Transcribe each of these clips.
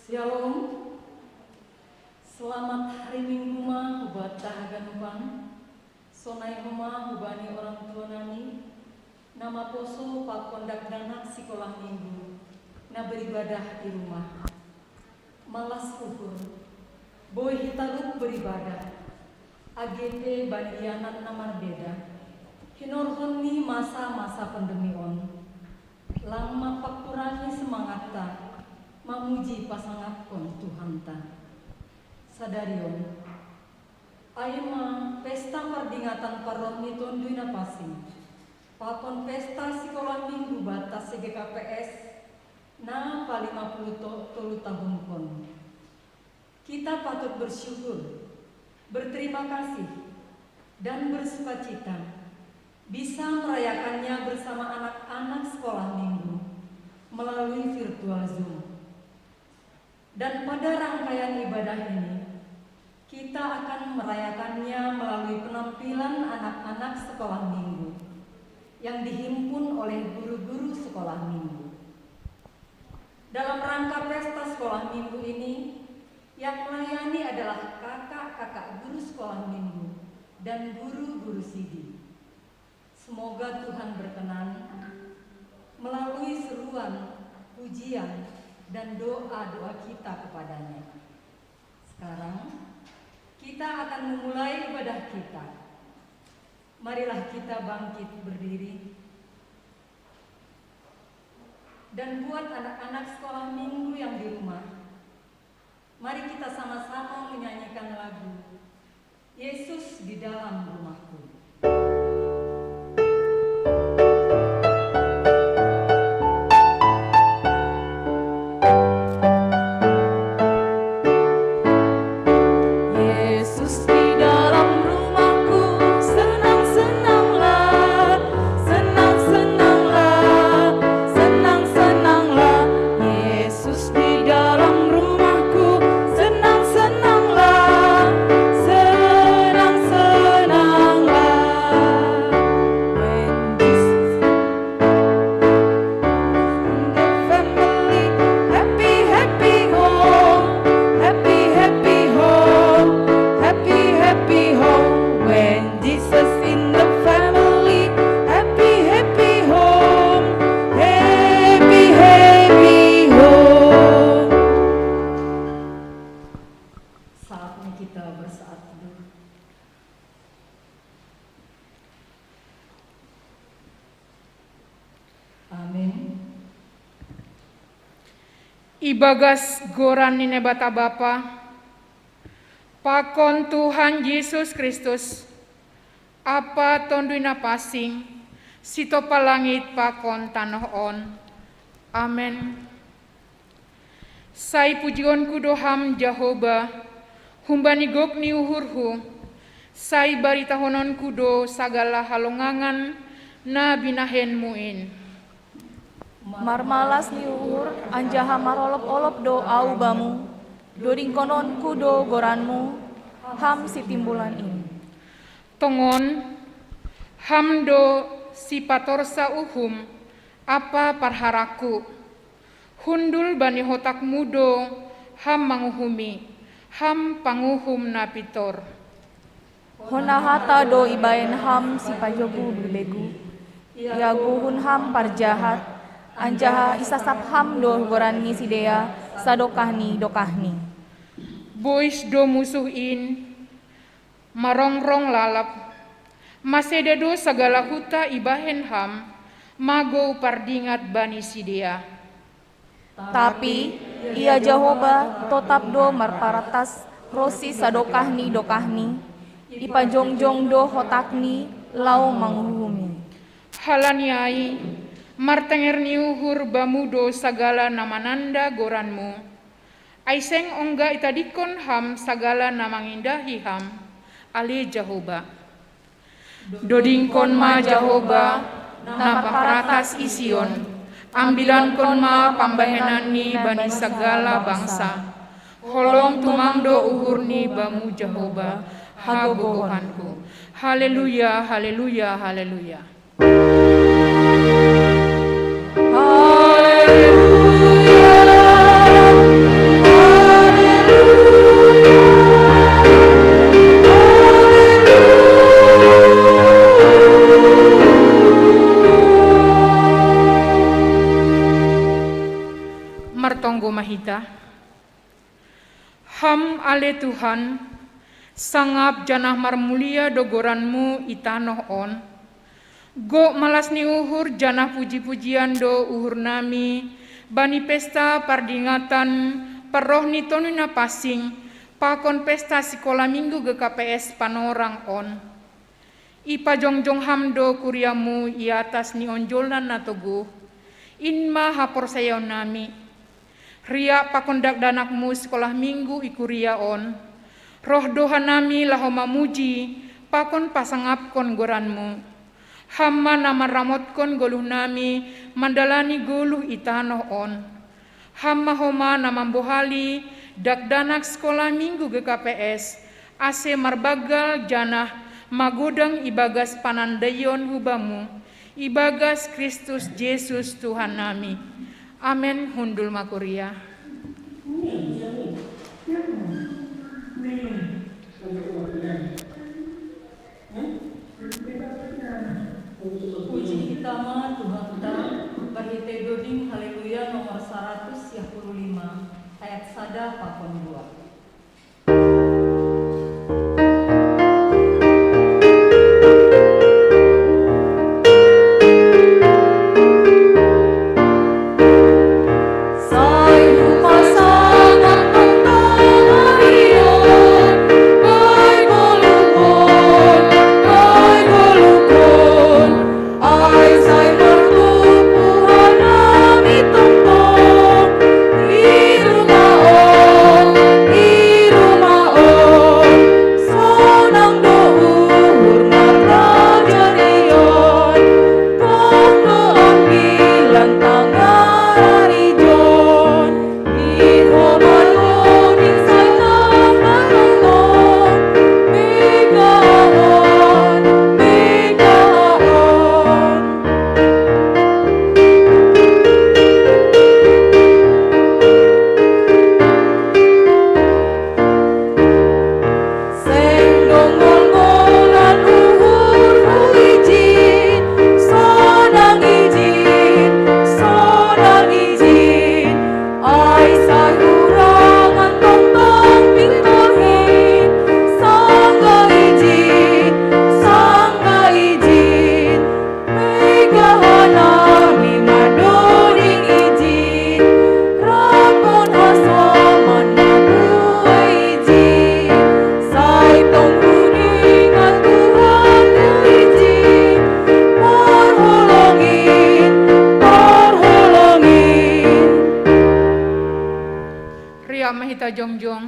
Shalom. Selamat hari Minggu mah buat dahagan bang. Sonai homa hubani orang tua nani. Nama poso pak kondak dana sekolah minggu. Na beribadah di rumah. Malas ukur. Boy hitaluk beribadah. AGP bagianan namar beda. Hinorhoni masa-masa pandemi on. Lama pakkurani semangat ta. Mamuji pasangat kon Tuhan ta. Sadarion. Aima pesta pardingatan paroni tonduina pasing. Pakon pesta sekolah minggu batas CGKPS na pa 50 tahun kon. Kita patut bersyukur, berterima kasih, dan bersukacita bisa merayakannya bersama anak-anak sekolah minggu melalui virtual Zoom. Dan pada rangkaian ibadah ini, kita akan merayakannya melalui penampilan anak-anak sekolah minggu yang dihimpun oleh guru-guru sekolah minggu. Dalam rangka pesta sekolah minggu ini, yang melayani adalah kakak-kakak guru sekolah minggu dan guru-guru sidi. Semoga Tuhan berkenan melalui seruan, pujian, dan doa-doa kita kepadanya. Sekarang kita akan memulai ibadah kita. Marilah kita bangkit berdiri. Dan buat anak-anak sekolah minggu yang di rumah, mari kita sama-sama menyanyikan lagu Yesus di dalam rumahku. Ibagas goran nine bata Bapa, pakon Tuhan Yesus Kristus, apa tonduina pasing, sito palangit pakon tanah on. Amen. Sai pujion kudoham Jehovah, humbani gok ni uhurhu, sai barita honon kudo sagala halongangan na binahen muin. Marmalas ni uhur, anjaha marolop-olop do aubamu, doding konon kudo goranmu, ham si timbulan ini. Tongon, ham do si patorsa uhum, apa parharaku, hundul bani hotak mudo, ham manguhumi, ham panguhum napitor. Honahata do ibaen ham si pajogu bilegu, iaguhun ham parjahat, anjaha isasap ham do goranni sidea sadokahni dokahni. Bois do musuhin, marongrong lalap, masede do sagala huta ibahen ham, mago pardingat bani sidea. Tapi ia Jehovah tetap do marparatas rosi sadokahni dokahni, ipajongjong do hotakni lau manguhumi. Halaniai, martenger ni uhur bamudo sagala namananda goranmu. Aiseng ongga itadikon ham sagala namangindahi ham. Ali Jehovah. Dodingkon ma Jehovah, napaparatas ision. Ambilan kon ma pambahenan ni bani sagala bangsa. Holong tumangdo uhur ni bamu Jehovah, hagogohanku. Haleluya, haleluya, haleluya. Haleluya. ale Tuhan, sangap janah marmulia dogoranmu itanoh on. Go malas ni uhur janah puji-pujian do uhur nami, bani pesta pardingatan paroh ni tonuna pasing, pakon pesta sekolah minggu GKPS panorang on. Ipa jongjong hamdo kuriamu i atas ni onjolan natogu, inma hapor sayaw nami. Ria pakondak danakmu sekolah minggu ikuria on. Roh doha nami laho mamuji, pakon pasangapkon goranmu. Hamma nama ramotkon goluh nami, mandalani goluh itanoh on. Hamma homa nama bohali, dak danak sekolah minggu GKPS, ase marbagal janah, magodang ibagas panandayon hubamu, ibagas Kristus Yesus Tuhan nami. Amen hundul makuria. Puji hitama Tuhan kita, berhite doding haleluya nomor 125 ayat sada pakon 2. Mahita jongjong.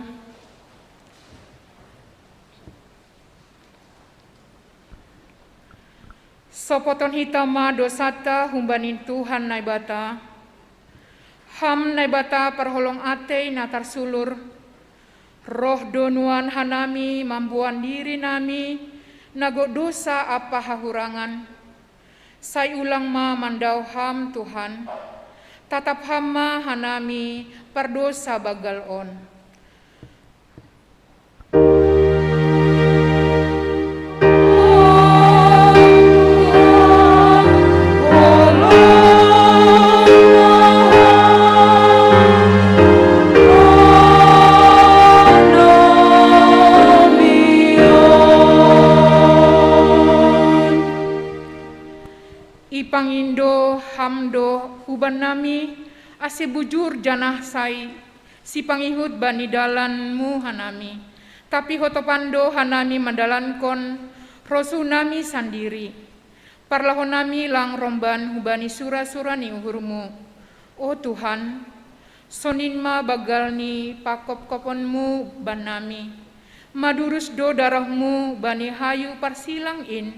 Sopoton hitama dosata humbanin Tuhan naibata. Ham naibata perholong ate natar sulur. Roh donuan hanami mambuan diri nami. Nago dosa apa hahurangan. Sai ulang ma mandau ham Tuhan. Tatap hama hanami perdosa bagal on. Ipangindo hamdo huban nami ase bujur janah sai si pangihut bani dalanmu hanami tapi hotopando hanami mandalankon rosu nami sandiri parlahon nami lang romban hubani sura-sura ni uhurmu oh Tuhan soninma bagalni pakop-koponmu ban nami madurus do darahmu bani hayu parsilang in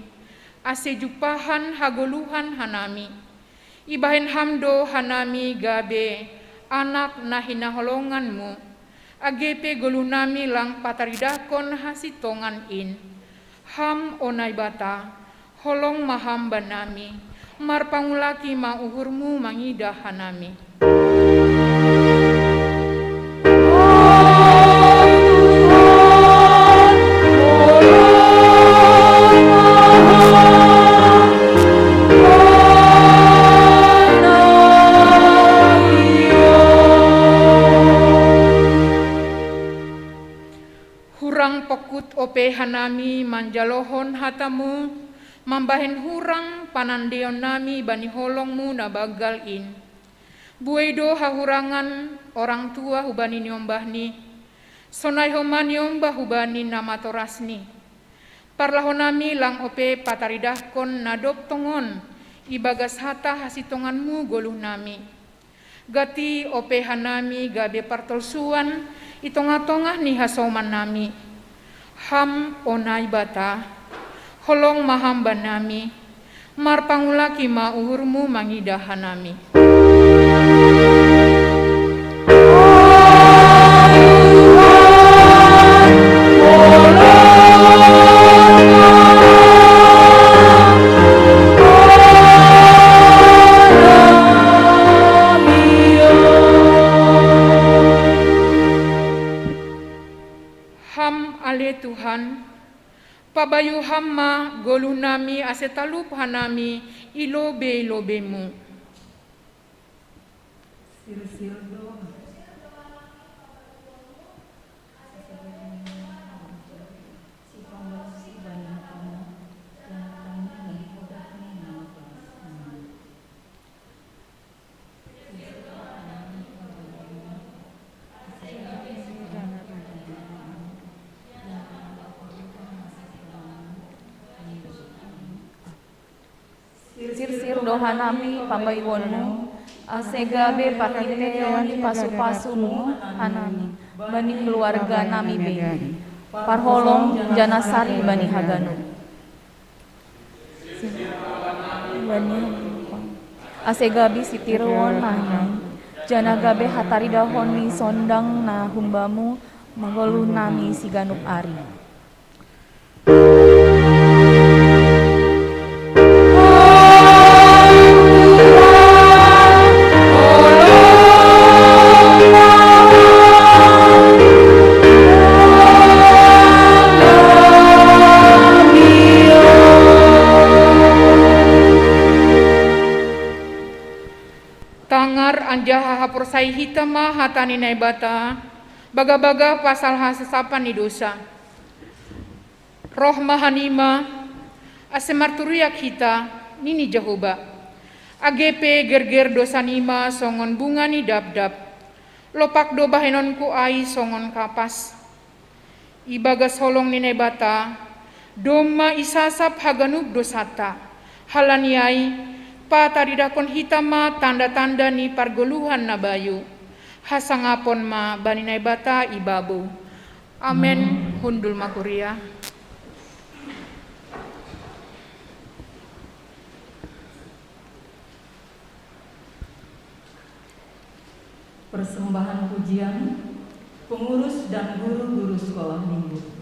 ase jupahan hagoluhan hanami ibahen hamdo hanami gabe anak nahina holonganmu agepe golunami lang pataridakon hasitongan in ham onay bata holong maham banami marpangulaki mauhurmu mangida hanami. Hurang pekut ope hanami manjalohon hatamu, mambahen hurang panandeon nami bani holongmu na bagal in. Buedo hahurangan orang tua hubani niombahni, sonai homa niombah hubani nama torasni. Parlahonami lang ope pataridahkon nadop tongon, ibagas hata hasitonganmu goluh nami. Gati ope hanami gabe partolsuan, itonga-tongah ni hasoman nami. Ham onai bata, holong mahamba nami, marpangulaki ma uhurmu mangidahan nami. Tuhan, pabayu hamma goluh nami asetalup hanami ilobe-lobemu. Sir doa. Sir dohanami pambayuanmu, asegabe partiteon pasu-pasumu hanami, bani keluarga nami beni, parholong janasari bani haganu. Asegabi sitiruon nami, janagabe hataridahon ni sondang na humbamu, magoluh nami siganup ari. Anjaha hapursai hitama hatani naibata, baga-baga pasal hasesapan ni dosa. Roh mahanima, asemarturiak hita, nini Jehoba. Agepe gerger dosa nima songon bunga ni dab-dab. Lopak do bahenonku ai songon kapas. Ibagas holong ni naibata, doma isasap haganub dosata. Halaniai, pataridakon hitama tanda-tanda ni pargoluhan na bayu. Hasangapon ma baninay bata ibabu. Amen. Hundul makuria. Persembahan pujian pengurus dan guru-guru sekolah minggu.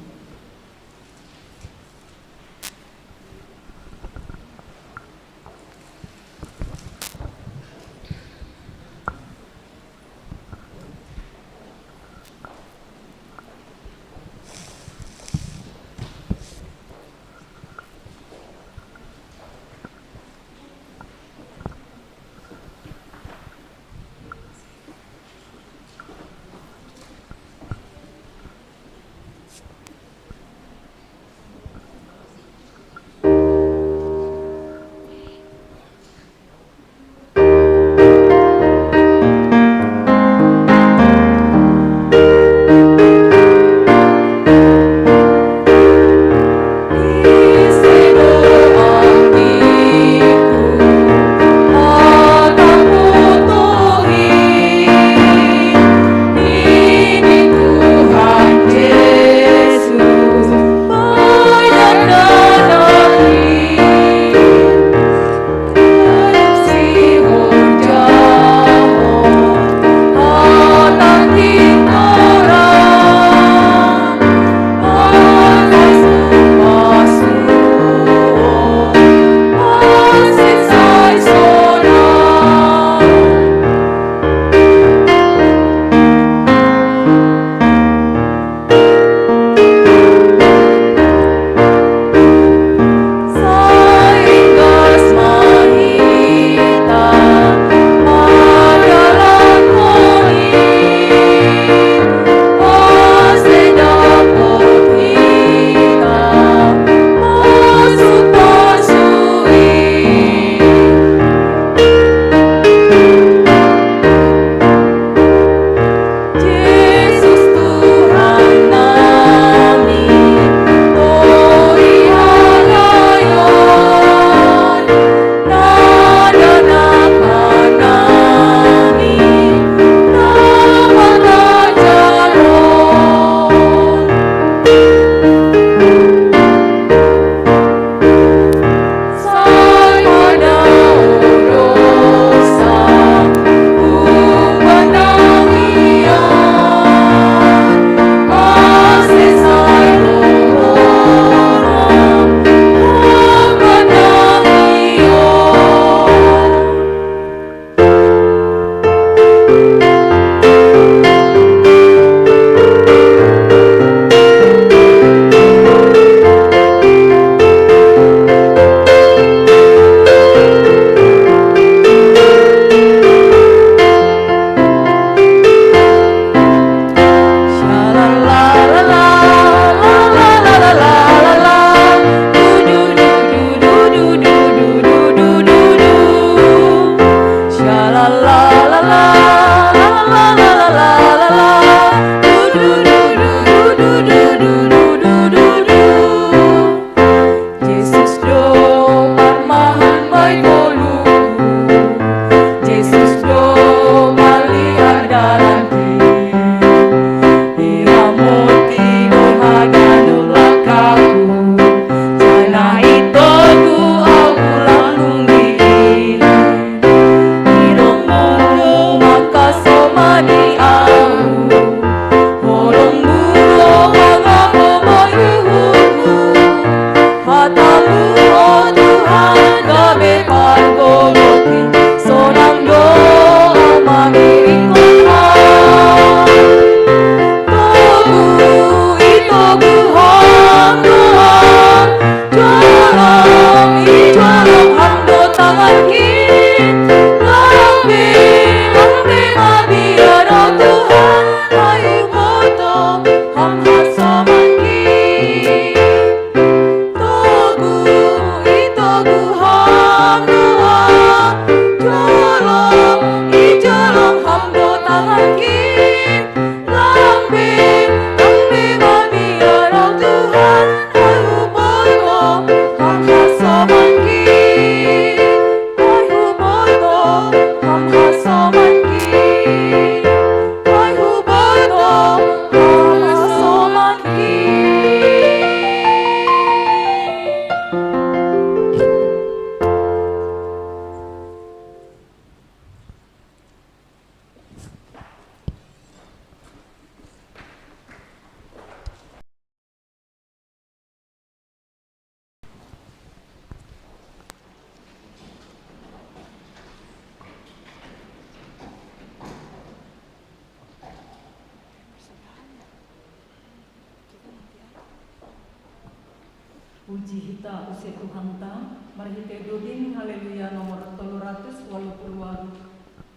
Puji hita usia Tuhan ta, marhite doding haleluya nomor 388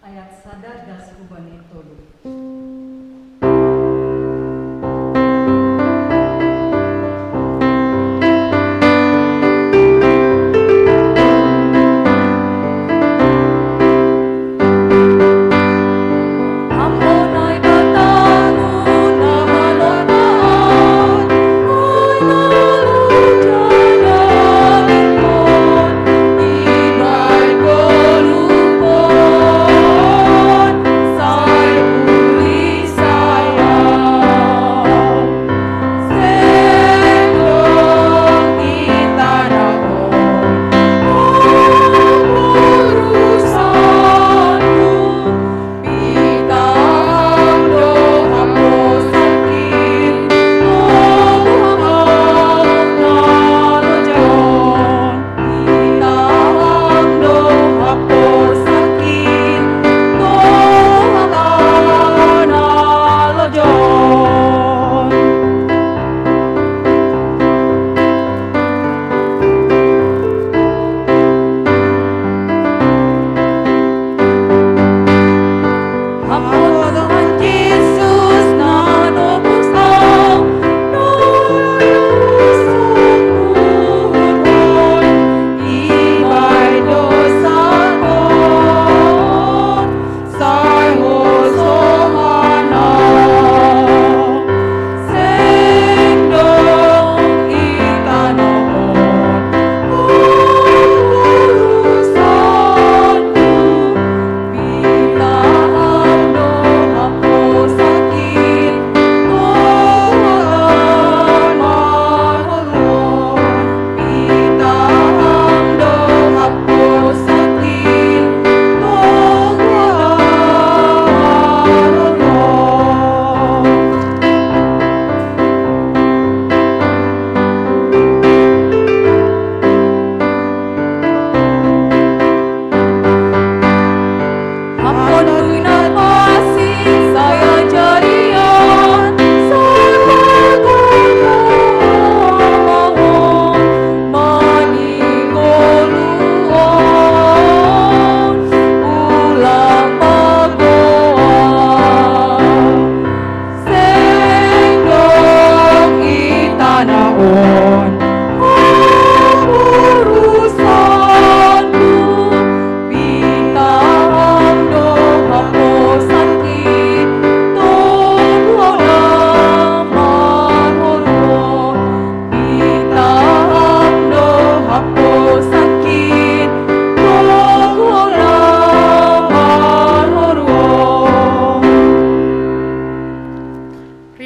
ayat sada das kubani tolu.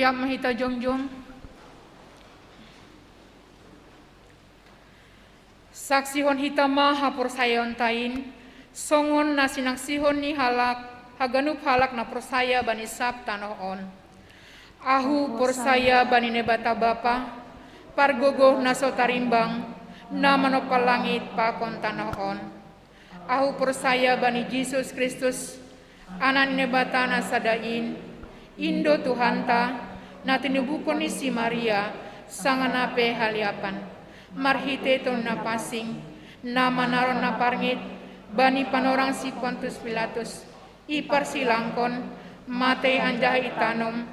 Mahita jongjong. Saksihon hita hapor sayon tain, songon na sinaksihon ni halak, haganup halak na persaya bani sab tanoon. Ahu persaya bani nebata bapa, pargogo na sotarimbang, na manopal langit pakon tanoon. Ahu persaya bani Jesus Kristus, anan nebata na sadain, Indo Tuhanta, na tinubukon ni si Maria, sanganape haliapan. Marhite ton na pasing, na manaron na parngit, bani panorang si Pontius Pilatus, iparsilangkon, mate anjah itanom,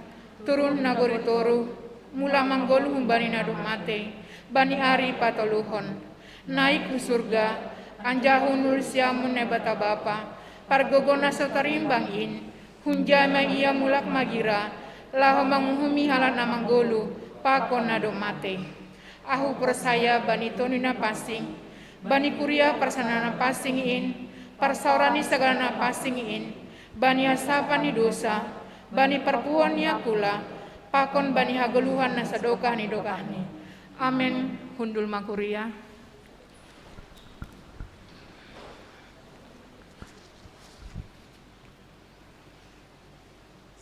turun na goritoro, mula manggoluhum bani na dumate, bani ari patoluhon. Naik ke surga, anjahun nulsiamun nebata bapa, pargogona sotarimbang in, hunjama ia mulak magira, laho manguhumi halan na manggolu, pakon na dumate. Ahu persaya bani tonina pasing, bani kuria persanana pasing in, parsaurani segala na pasing in, bani asapani dosa, bani perpuan yakula, pakon bani hageluhan na sadokahni dokahni. Amin. Hundul makuria.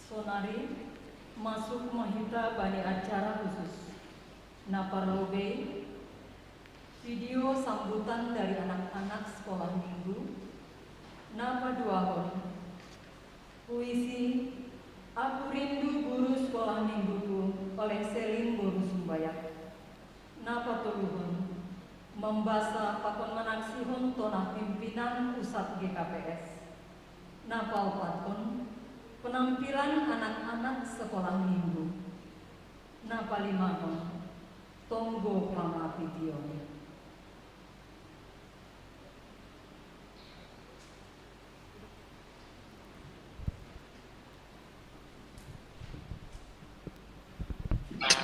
Sonari masuk mahita bani acara khusus. Naparlobe, video sambutan dari anak-anak sekolah minggu. Napa duahon, puisi Aku Rindu Guru Sekolah Mingguku oleh Selin Boru Sumbayak. Napa tuluhon, Membasa pakon manangsihun tonah pimpinan pusat GKPS. Napau patun penampilan anak-anak sekolah minggu. Napa limakon tonggo pamapitione.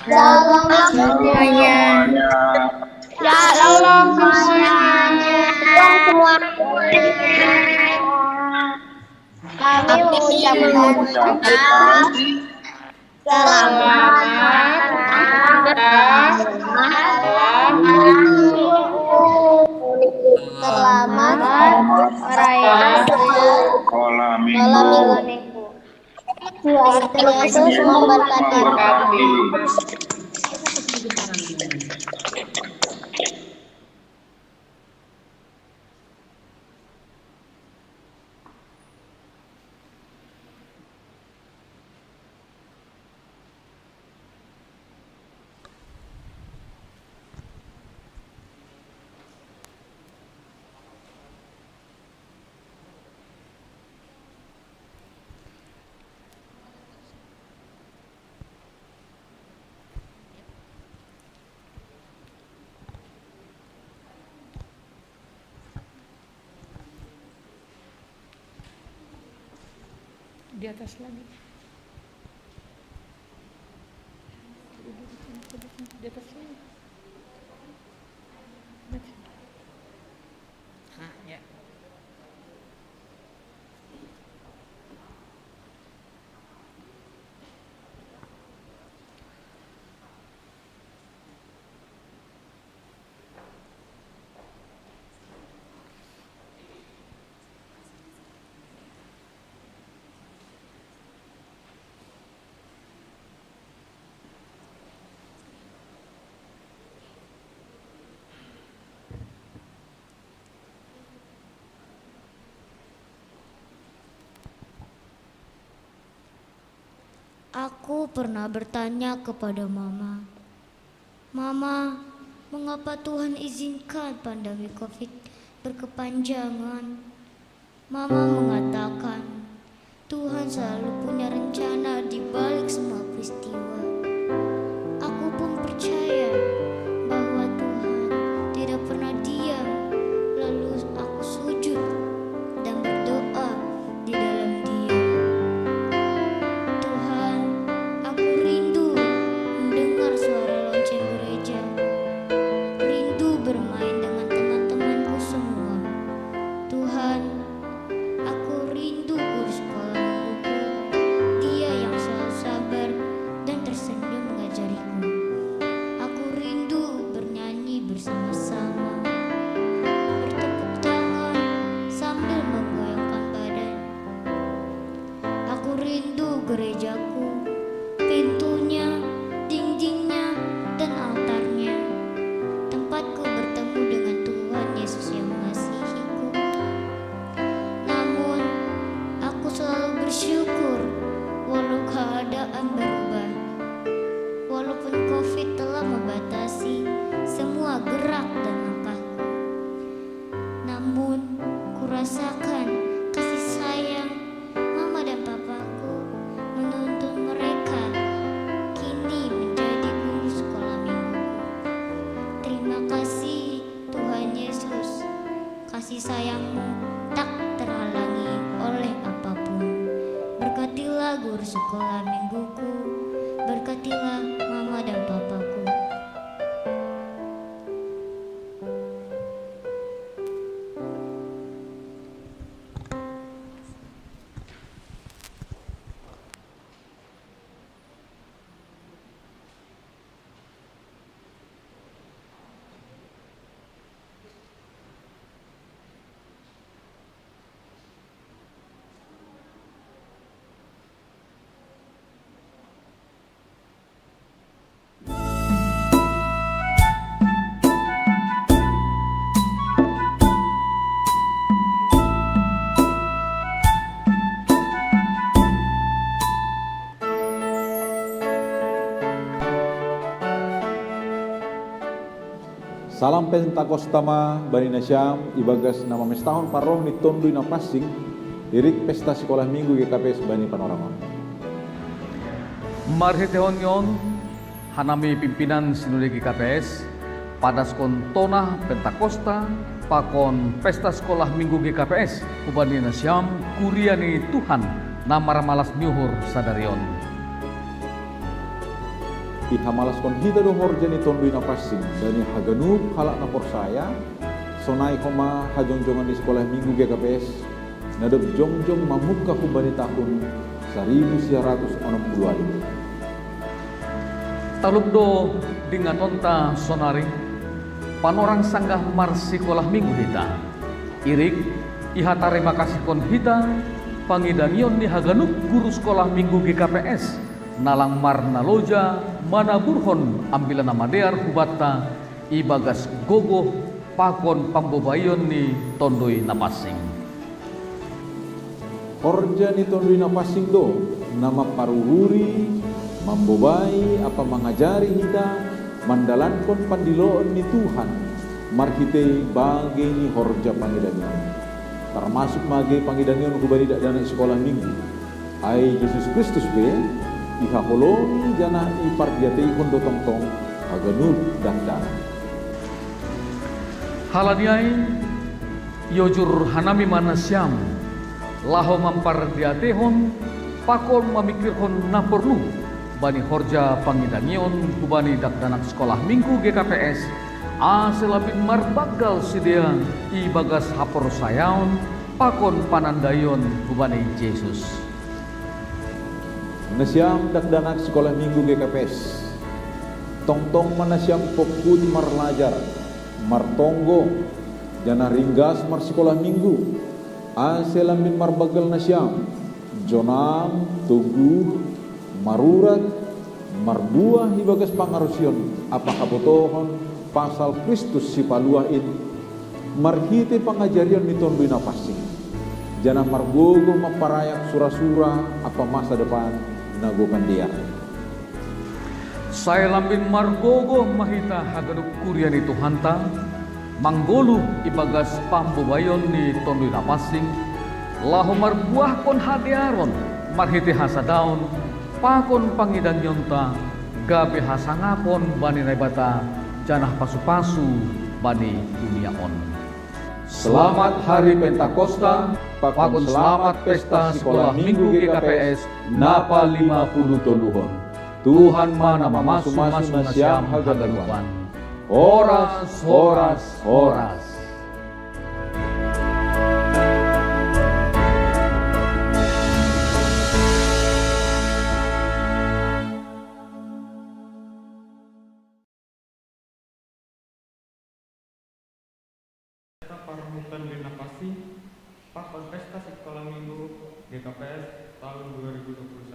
Shalom semuanya. Shalom semuanya. Kami mengucapkan selamat merayakan Sekolah minggu. Tuhan Yesus memberkati. Di atas lagi. Di atas lagi. Nah, ya. Aku pernah bertanya kepada Mama, Mama, mengapa Tuhan izinkan pandemi COVID berkepanjangan? Mama mengatakan, Tuhan selalu punya rencana di balik semua peristiwa. Aku pun percaya bahwa Tuhan tidak pernah diam, lalu aku sujud dan berdoa di dalam Dia. Tuhan, aku rindu mendengar suara lonceng gereja, rindu bermain dengan teman-temanku semua. Tuhan, aku rindu guru sekolah mingguku, dia yang selalu sabar dan tersenyum mengajariku. Aku rindu bernyanyi bersama-sama, bertepuk tangan sambil menggoyangkan badan. Aku rindu gerejaku, pintunya, dindingnya, dan altarnya, tempatku bertemu dengan Tuhan Yesus yang mengasihiku. Namun, aku selalu bersyukur walau keadaan berubah, walaupun COVID telah membatasi semua gerak dan langkahku. Namun, kurasakan kasih sayang Mama dan Papaku menuntun mereka kini menjadi guru sekolah mingguku. Terima kasih Tuhan Yesus, kasih sayang-Mu tak terhalangi oleh apapun. Berkatilah guru sekolah mingguku, berkatilah Mama dan Papaku. Salam Pentakostama Bani Nasyam ibagas nama mestahun parong ni tondui na passing irik pesta sekolah minggu GKPS Bani Panorangon. Marhetehon yon hanami pimpinan sinode GKPS pada skontona Pentakosta pakon pesta sekolah minggu GKPS Bani Nasyam kuriani Tuhan namar malas nyuhur sadarion. Ihamalas kon hita do horjani tondui na passing Bani haganup halak na porsaya sonai koma hajongjongan di sekolah minggu GKPS nadop jongjong mamuka Bani tahun 1962. Talubdo dengan nonta sonari panorang sanggah marsi sekolah minggu hita irik iha terima kasih kon hita pangidanion ni haganup guru sekolah minggu GKPS nalang marna loja mana burhon ambilan nama dear hubata ibagas gogoh pakon pambobayon ni tondoi napasing. Horja ni tondui na passing do nama parururi mambobai apa mengajari hita mandalankon pandiloon ni Tuhan marhite bagi ni horja pangidanion termasuk mage pangidanion kubari dana sekolah minggu ai Yesus Kristus be iha holoni jana ipardiatei kondo tongtong aganud dakdana Halaniai yojur hanami manasyam laho mampardiatehon pakon mamikirhon na perlu bani horja pangidanion kubani dakdanak sekolah minggu GKPS selabin marbagal sidia ibagas hapor sayaon pakon panandayon kubani Yesus. Nasyam dakdanak sekolah minggu GKPS tongtong manasyam pokut marlajar martonggo jana ringgas mar sekolah minggu selamin marbagal nasyam jonam tugu marurat marbuah ibagas pangarusion apa kabotohon pasal Kristus si paluain marhite pangajarian ni tondui na passing jana margogo maparayak sura-sura apa masa depan nagokan dia. Saya lambin margogo mahita hagaduk kurian itu hanta manggolu ibagas pambobayon ni tondui napasing lahu marbuah kon hadiaron marhiti hasadaon pakon pangidan yonta gabe hasangapon bani naibata janah pasu-pasu bani duniaon. Selamat Hari Pentakosta, pakon selamat pesta sekolah minggu GKPS napa 50 toluhon. Tuhan mana mamasu-masu nasyam haganuan. Horas, horas, horas. Parmutan Binapasi pakon pesta sekolah minggu GKPS tahun 2021.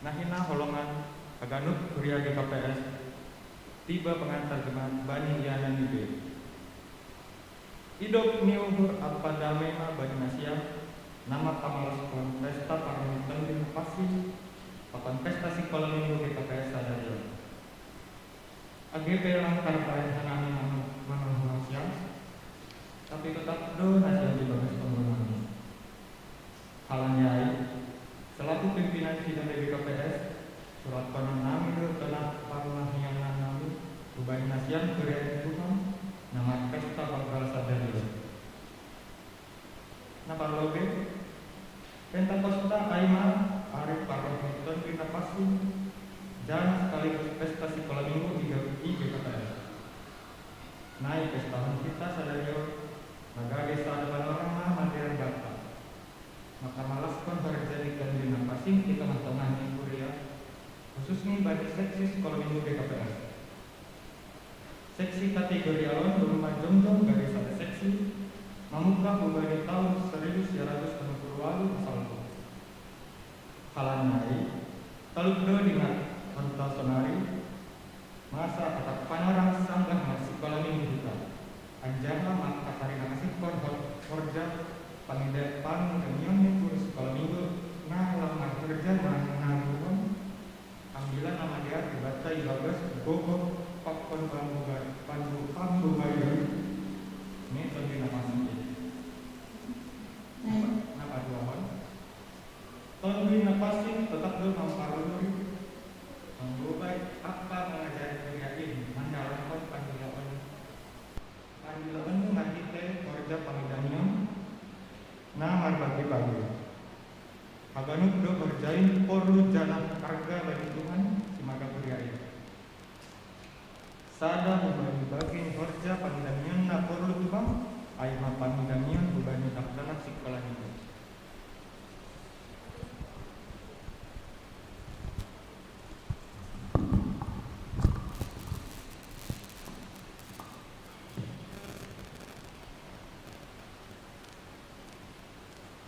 Nahina holongan aganut kuria GKPS tiba pengantar jemaat Bani Yana Nibe. Idop niuhur apa damema Bani Nasyam nama pamalas kon pesta Parmutan Binapasi pakon pesta sekolah minggu GKPS sadarion. AGP langkar paling hanami manusia tapi tetap do nasional di bagas pembangunan. Halanyai selaku pimpinan sidang BKPS surat penanami do telah parlahianan nami Bani Nasyam Kurian Tuhan nama pesta bakal sadarion. Napa lobe Pentakosta Aiman Arif Parrohiton Binapasi dan sekaligus pesta sekolah minggu di GKPS. Naik pesta kita sadarion naga desa depan orang mandiran bata. Maka malas kon harjadikan di napasing di tengah-tengah nih kuliah khususnya bagi seksi sekolah minggu GKPS. Seksi kategori alon berumah jongjong garis ada seksi membuka pembagi tahun 1960 asal halanai talukdo dengan Honta sonari masa tetap panorang sanggah masih sekolah minggu kita anjana maka karina kasih korja pangidepan kemion guru sekolah minggu nah lamar kerja menanggung ambilan nama dia dibaca ibagas gogo pakon pramugari sada membagi horja pangidanian na porlu tubang aima pangidanian bubani dakdanak sekolah itu.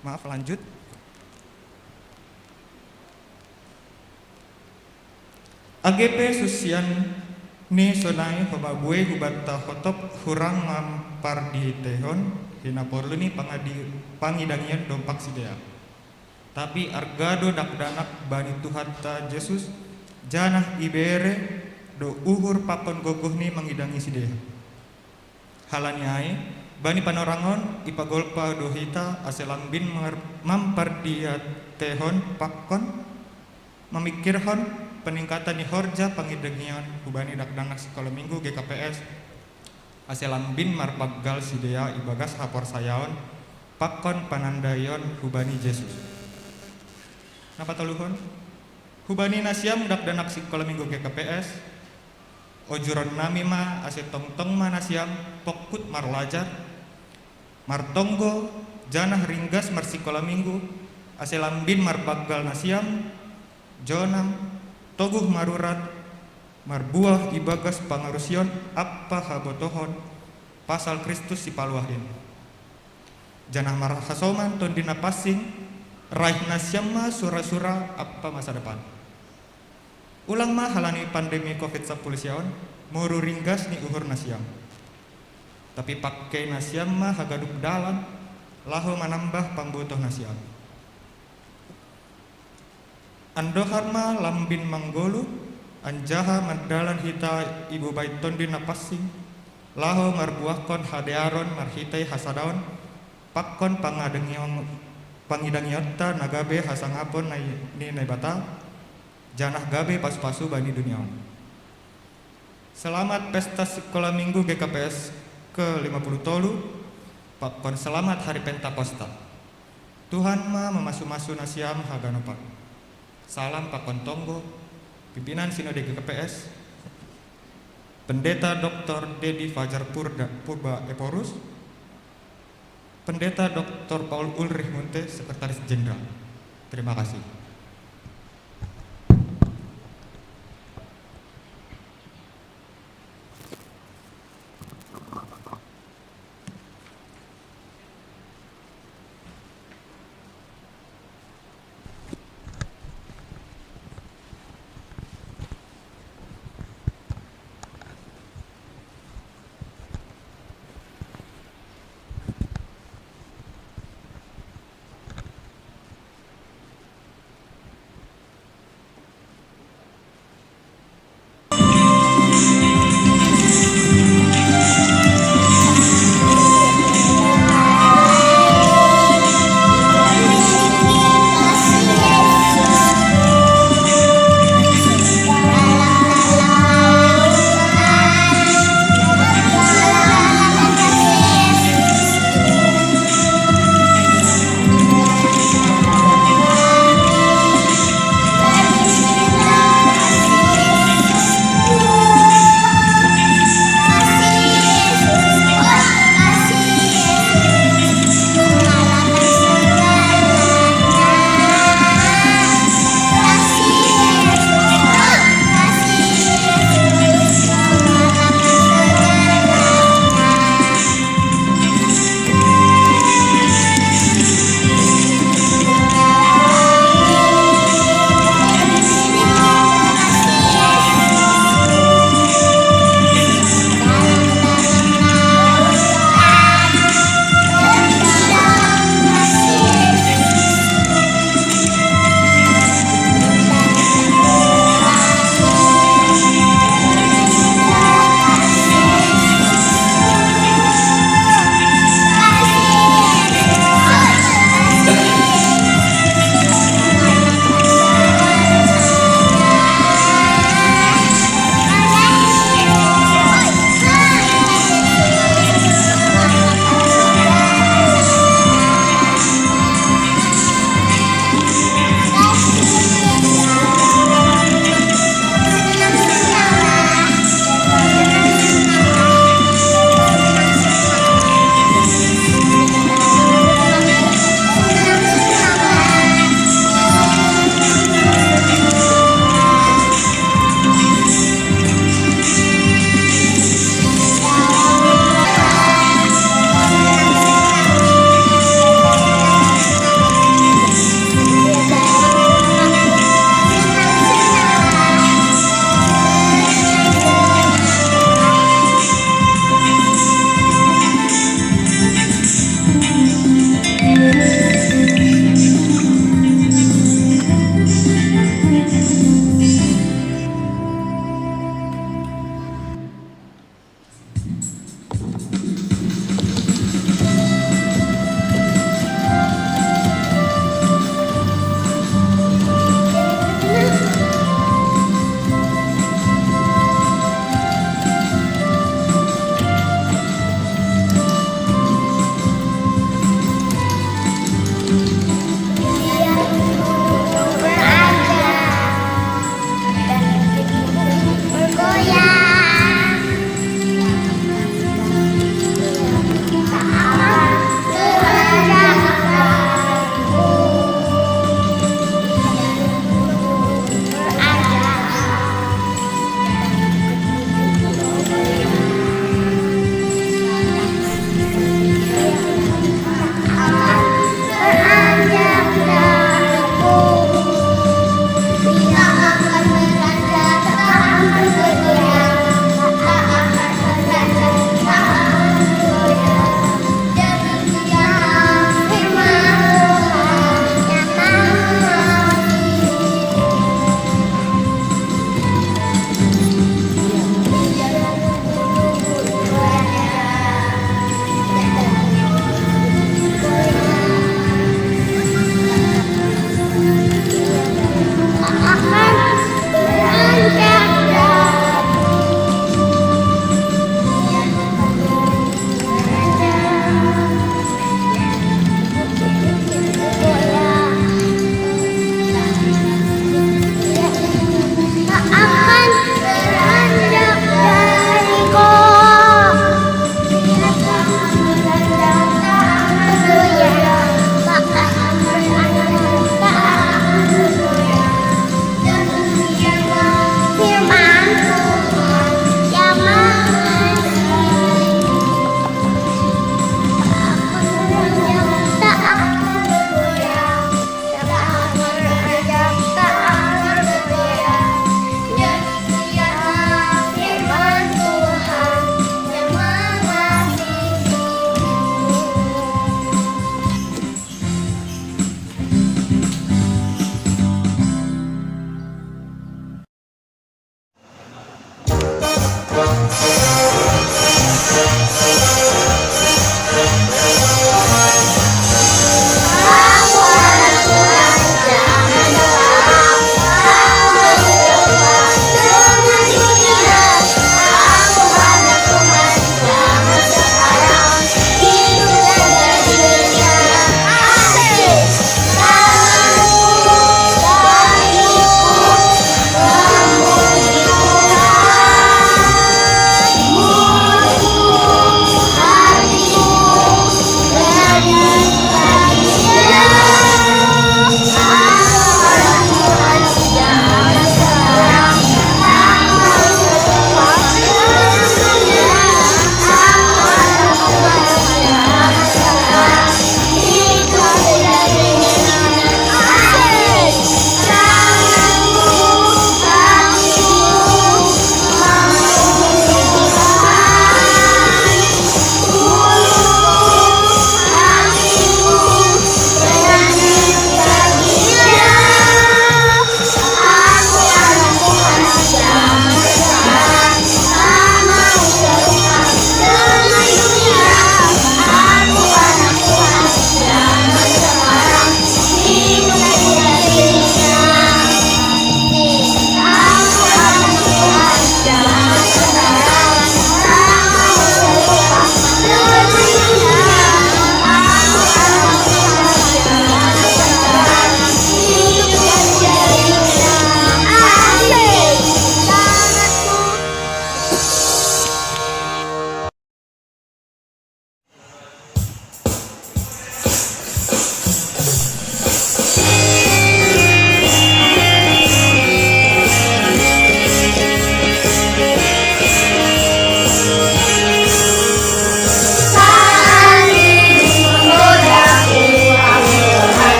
Maaf, lanjut. AGP susian ni sonai pemabue hubata hotop hurang mampar di tehon hina porlu ni pangidangian dompak sidea. Tapi argado dakdanak bani Tuhata Yesus janah ibere do uhur papon gogoh ni mengidangi sidea. Halani ai bani panorangon ipagolpa dohita aselambin mampar dia tehon pakon memikirhon peningkatan di horja pangidengian hubani dakdanak sekolah minggu GKPS aselambin marpagal sidea ibagas hapor sayaon pakon panandayon hubani Yesus. Napa taluhon? Hubani nasiam dakdanak sekolah minggu GKPS ojuron nami ma ase tongtong ma nasiam pokut marlajar martonggo janah ringgas marsikola minggu aselambin marbagal nasiam jonam toguh marurat marbuah ibagas pangarusion apa habotohon pasal Kristus si paluahin janah marhasoman tondina passing raih nasiam ma sura-sura apa masa depan ulang ma halani pandemi COVID-19 siaon muru ringgas ni uhur nasiam tapi pakai nasiam mah hagaduk dalan lahu manambah pambutuh nasiam andohar mah lambin manggolu anjaha mandalan hita ibu baiton dina passing lahu marbuahkon hadearon marhitai hasadaon pakkon pangidangiota nagabe hasangapon ni naibata janah gabe pasu-pasu bani duniaon. Selamat pesta sekolah minggu GKPS ke-50 pakon selamat hari Pentakosta. Tuhan ma memasu-masu nasiam haganopak. Salam pakon tonggo pimpinan Sinode GKPS Pendeta Dr. Dedi Fajar Purba Eporus, Pendeta Dr. Paul Ulrich Munte, Sekretaris Jenderal. Terima kasih.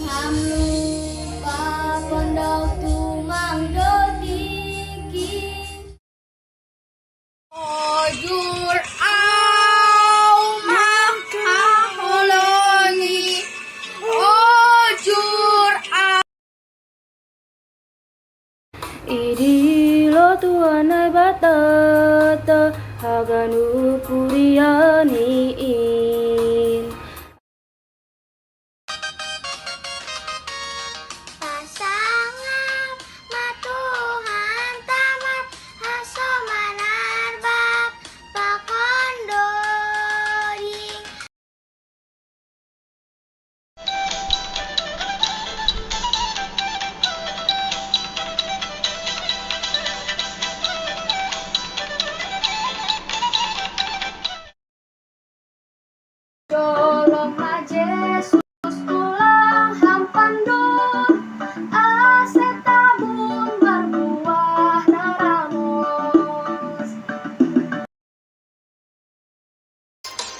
Ham lupa pondok tumang do tiki. Ojur au mah holoni. Ojur au. Idilo tuanai batata haganu purianiin. Pasangan matuhan tamat haso manarbab pakondoding. Dolong Yesus ulang hampandur ase tabung berbuah naramos.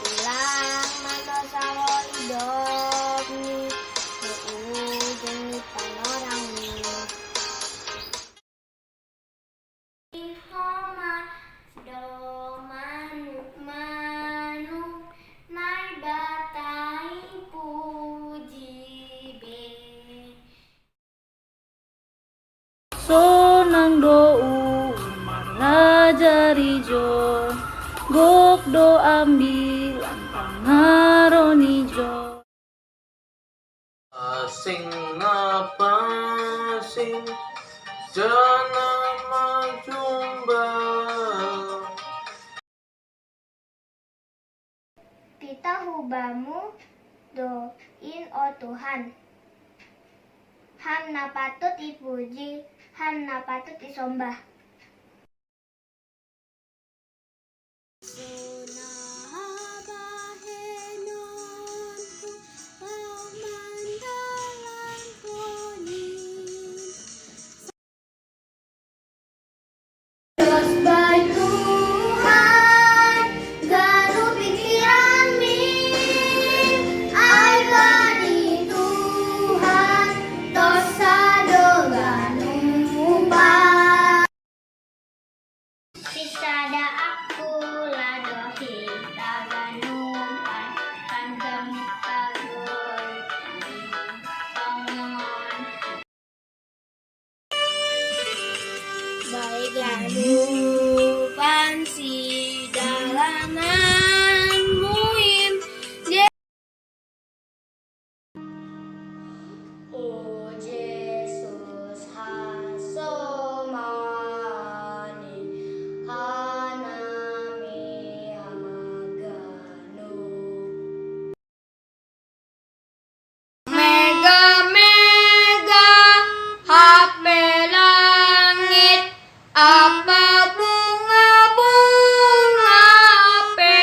Ulang manusia hidup ni ujung panorang ni. Homa do manuk nai batai puji be. Sonang do ngajari jo gok do ambil ngaroni jo. Sing napa sing jana majumba. Kita hubamu doin o Tuhan. Ham na patut dipuji, ham na patut disombah. Terus baik Tuhan, garu pikiran mi, ai bani Tuhan, dosa doga numpa. Sisada aku ladohi taganumpan, kanjeng pagoi, tongon. Baiklah lupan si dalaman muim dia. Oh Yesus hasomani hanami hamaganu. Mega mega HP langit apa bunga-bunga pe.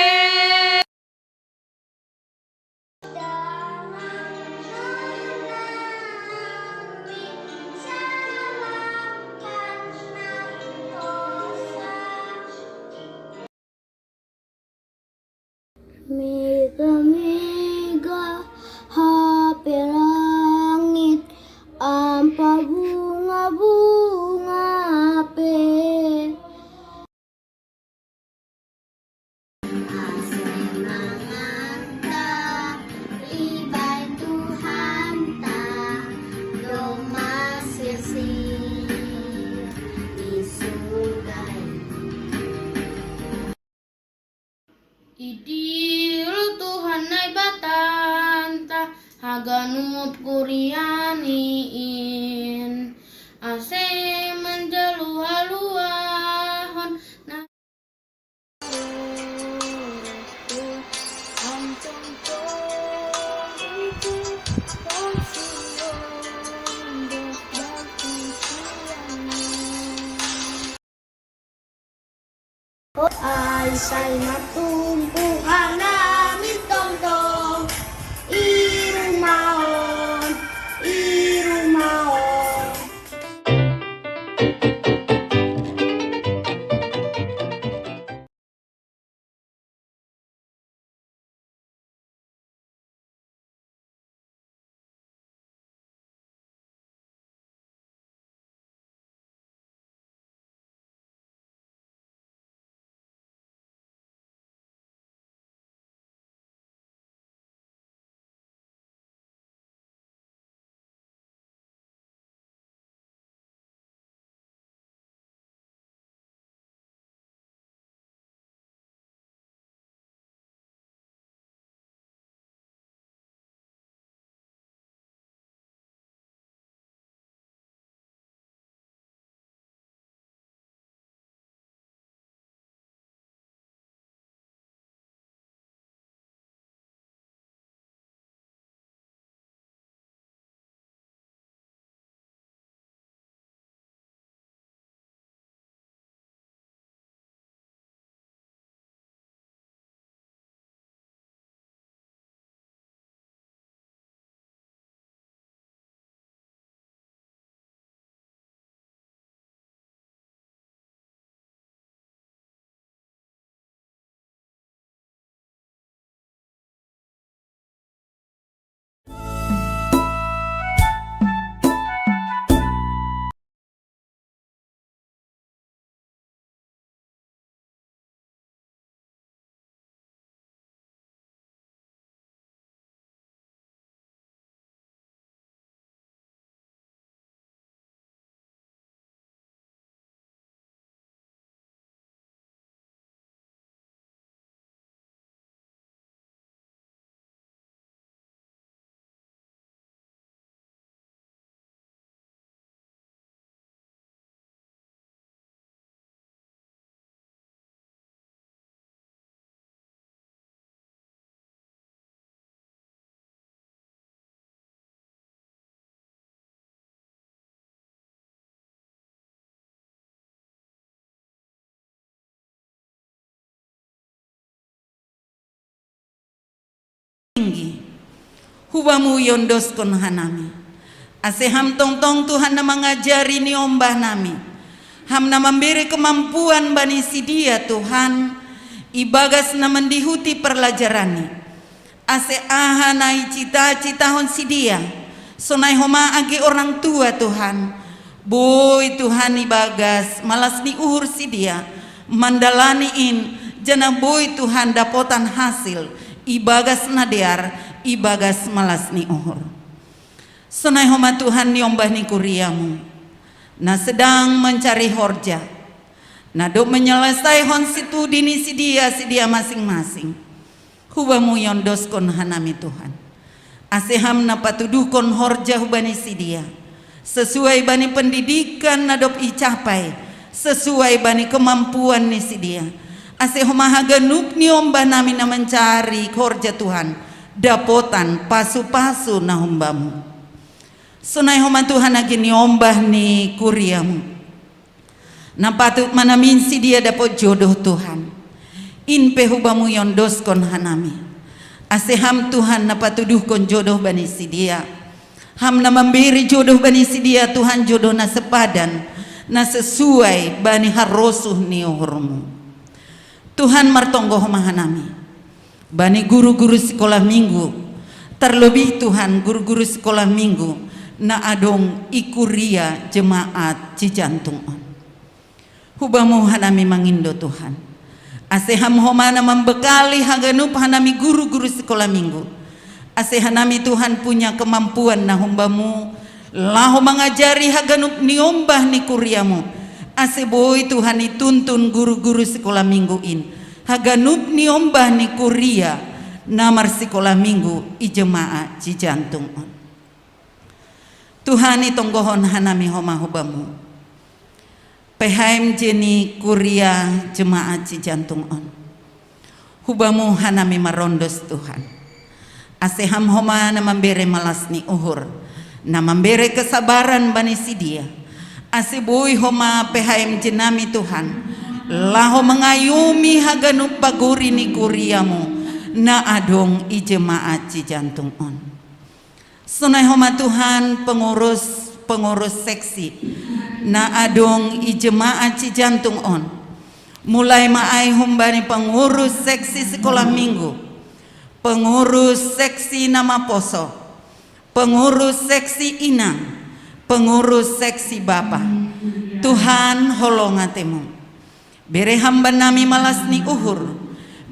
Mega mega HP langit apa bunga-bunga pe. Ibai Tuhan ta domasir si isugai. Idiru Tuhan nai batanta haganup kurianiin ase menjelu haluahon na Ay say matumpuhan namin tongtong Hubamu yondoskon hanami. Ase ham tong Tuhan na mengajari ni ombah nami. Ham na memberi kemampuan bani sidia Tuhan. Ibagas na mendihuti perlajarani. Ase aha nai cita-cita hon sidia. Sonai homa age orang tua Tuhan. Boy Tuhan ibagas malas ni uhur sidia. Mandalani in jana boy Tuhan dapotan hasil. Ibagas nadear, ibagas malas ni uhur. Sonai homa Tuhan niombah ni kuriamu. Na sedang mencari horja. Na dok menyelesai hon situ dini sidia masing-masing. Hubamu yondoskon hanami Tuhan. Aseham na patudukon horja hubani sidia. Sesuai bani pendidikan na dok icapai. Sesuai bani kemampuan ni sidia. Asehoma haganuk niombah nami na mencari horja Tuhan. Dapotan pasu-pasu na humbamu. Sunai homa Tuhan lagi niombah ni kuriamu. Na patut manamin si dia dapat jodoh Tuhan. Inpe hubamu yondoskon hanami. Aseham Tuhan na patuduhkon jodoh bani si dia. Ham na memberi jodoh bani si dia Tuhan jodoh na sepadan. Na sesuai bani harosuh ni uhurmu. Tuhan martonggo homa hanami. Bani guru-guru sekolah minggu. Terlebih Tuhan guru-guru sekolah minggu. Na adong ikuria jemaat Cijantung on. Hubamu hanami mangindo Tuhan. Aseham homana membekali haganup hanami guru-guru sekolah minggu. Asehanami Tuhan punya kemampuan na humbamu. Lahu mengajari haganup niombah ni kuriamu. Aseboy Tuhan dituntun guru-guru sekolah minggu in. Haganup niombah ni kuria. Namar sekolah minggu i jemaat Cijantung on. Tuhan itonggohon hanami homa hubamu. Pehaim jeni kuria jemaat Cijantung on. Hubamu hanami marondos Tuhan. Aseham homa na memberi malas ni uhur. Na memberi kesabaran bani sidia. Asebui homa pehaim jenami Tuhan. Laho mengayumi haganup paguri ni kuriamu. Na adong i jemaat Cijantung on. Sunai homa Tuhan pengurus seksi na adong i jemaat Cijantung on. Mulai maai humbani pengurus seksi sekolah minggu. Pengurus seksi nama poso. Pengurus seksi inang. Pengurus seksi bapa. Tuhan holongatemu. Bere hamba nami malas ni uhur.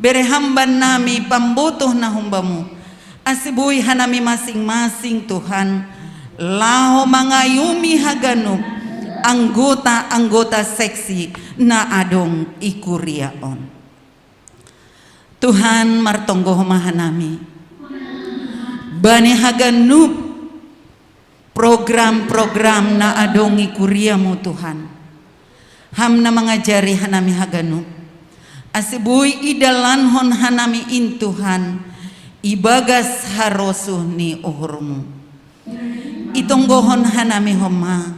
Bere hamba nami pambutuh na humbamu. Asibui hanami masing-masing Tuhan. Laho mangayumi haganup anggota-anggota seksi na adong ikuria on. Tuhan martonggo mahanami. Bani haganup program-program na adong ikuriamu Tuhan. Ham na mengajari hanami haganup. Asibui idalanhon hanami in Tuhan. Ibagas harosuh ni uhurmu. Itonggohon hanami homa.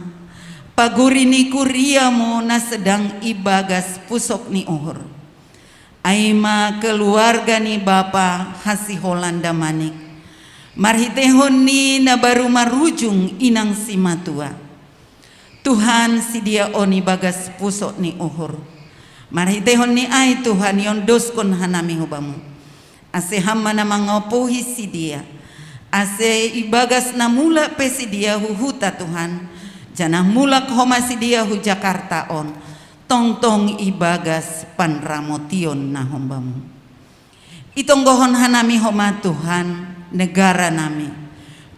Paguri ni kuriamu na sedang ibagas pusok ni uhur. Aima keluarga ni bapa hasi Holanda manik. Marhitehon ni na baru marujung inang si matua. Tuhan si dia oni bagas pusok ni uhur. Marhitehon ni ay Tuhan yondoskon hanami hubamu. Ase hama na mangopohi si dia. Ase ibagas na mula pe si dia huhuta Tuhan. Janah mula kohoma si dia hu Jakarta on. Tong-tong ibagas panramotion na hombamu. Itonggohon hanami homa Tuhan negara nami.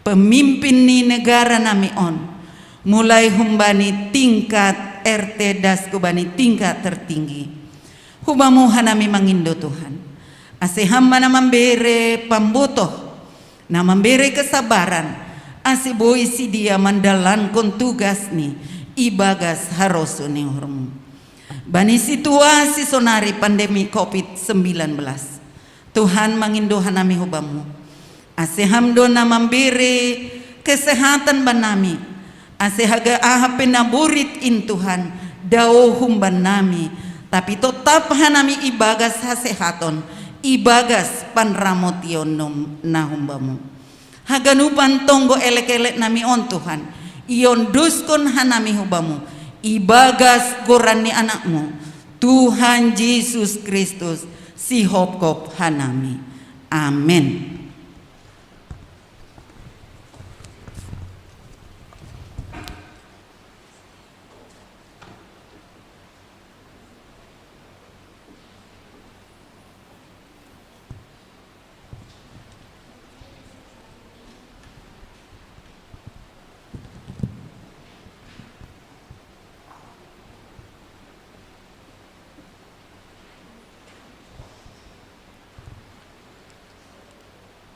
Pemimpin ni negara nami on. Mulai humbani tingkat RT daskubani tingkat tertinggi. Hubamu hanami mangindo Tuhan. Ase hamba na memberi pambutoh, na memberi kesabaran. Ase boy si dia mandalankon tugas ni ibagas harosu ni urmu. Bani situasi sonari pandemi COVID-19. Tuhan mangindo hanami hubamu. Ase hamdo na memberi kesehatan banami. Ase haga aha penaburit in Tuhan dao humban nami. Tapi tetap hanami ibagas hasehaton. Ibagas panramotion na humbamu. haganupan tonggo elek-elek nami on Tuhan, ion duskon hanami hubamu, ibagas gorani anakmu, Tuhan Yesus Kristus, si hopkop hanami. Amin.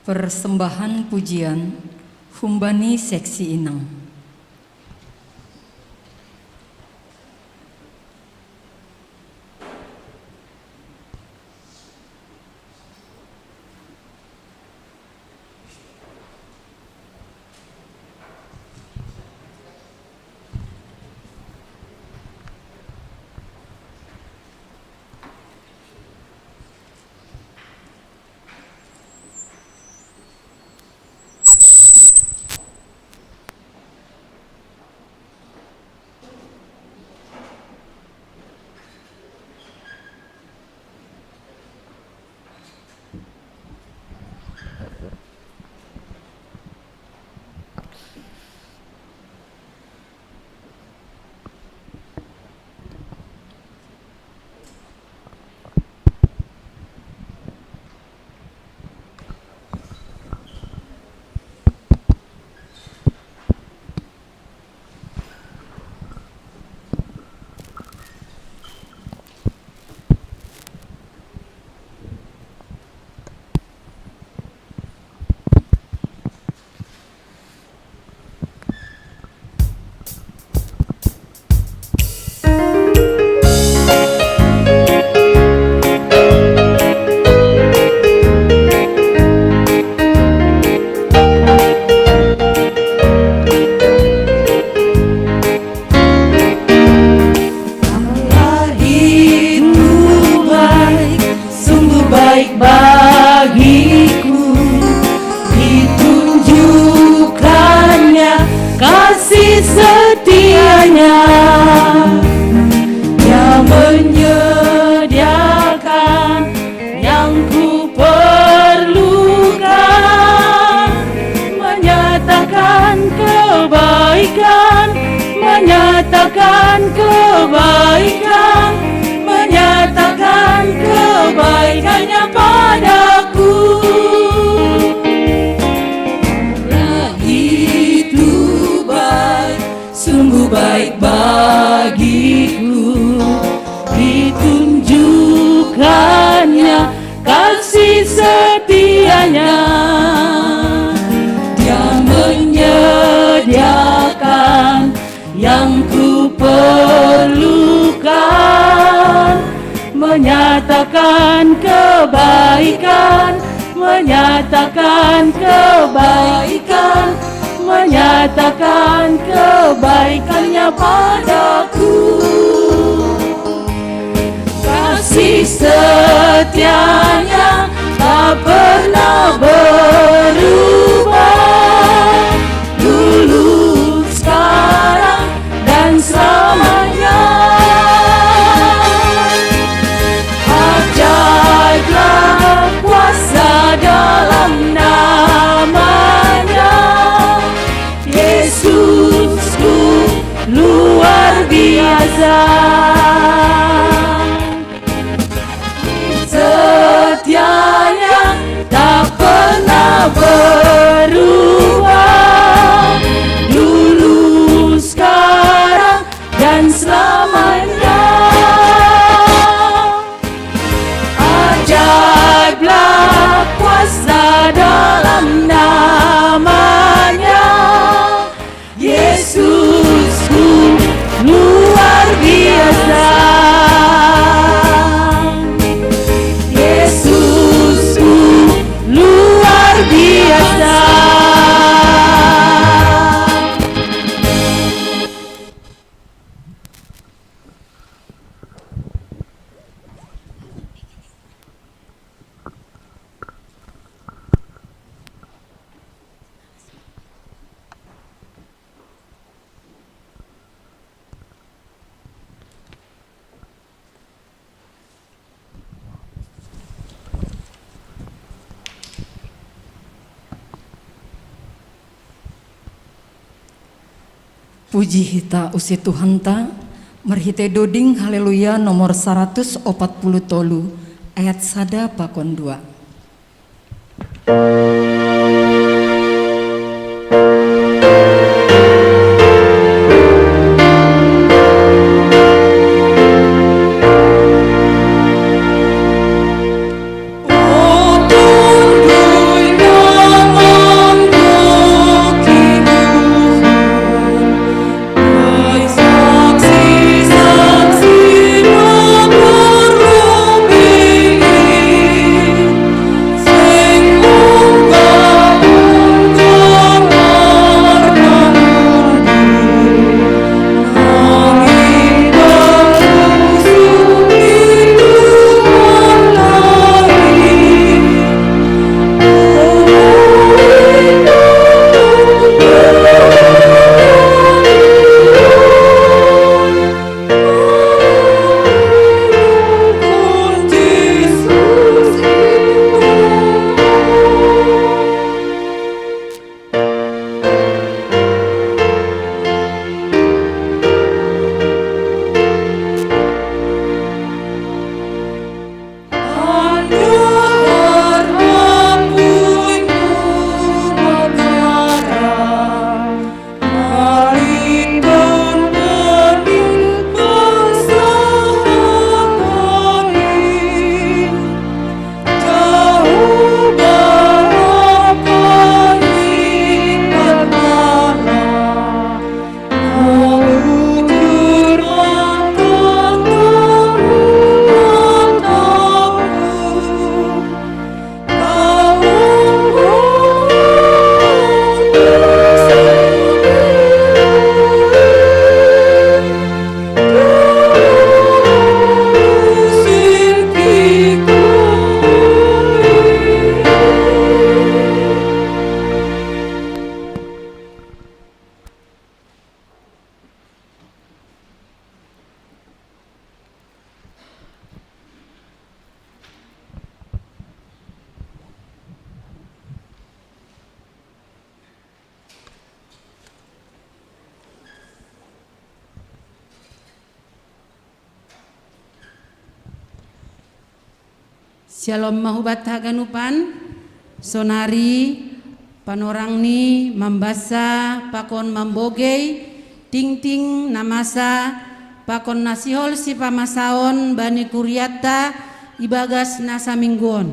Persembahan pujian Humbani Seksi Inang. Menyatakan kebaikan, menyatakan kebaikan, menyatakan kebaikannya padaku. Kasih setianya tak pernah berubah, dulu, sekarang, dan selamanya. Ajaiblah kuasa dalam namanya, Yesusku luar biasa. Setianya tak pernah berubah, Puji hita usi Tuhan ta, marhite doding haleluya nomor 140 tolu ayat sada pakon 2. Shalom mahubat haganupan, sonari panorang ni mambasa pakon mambogei, ting-ting namasa pakon nasihol si pamasaon bani kuryata ibagas nasa mingguon.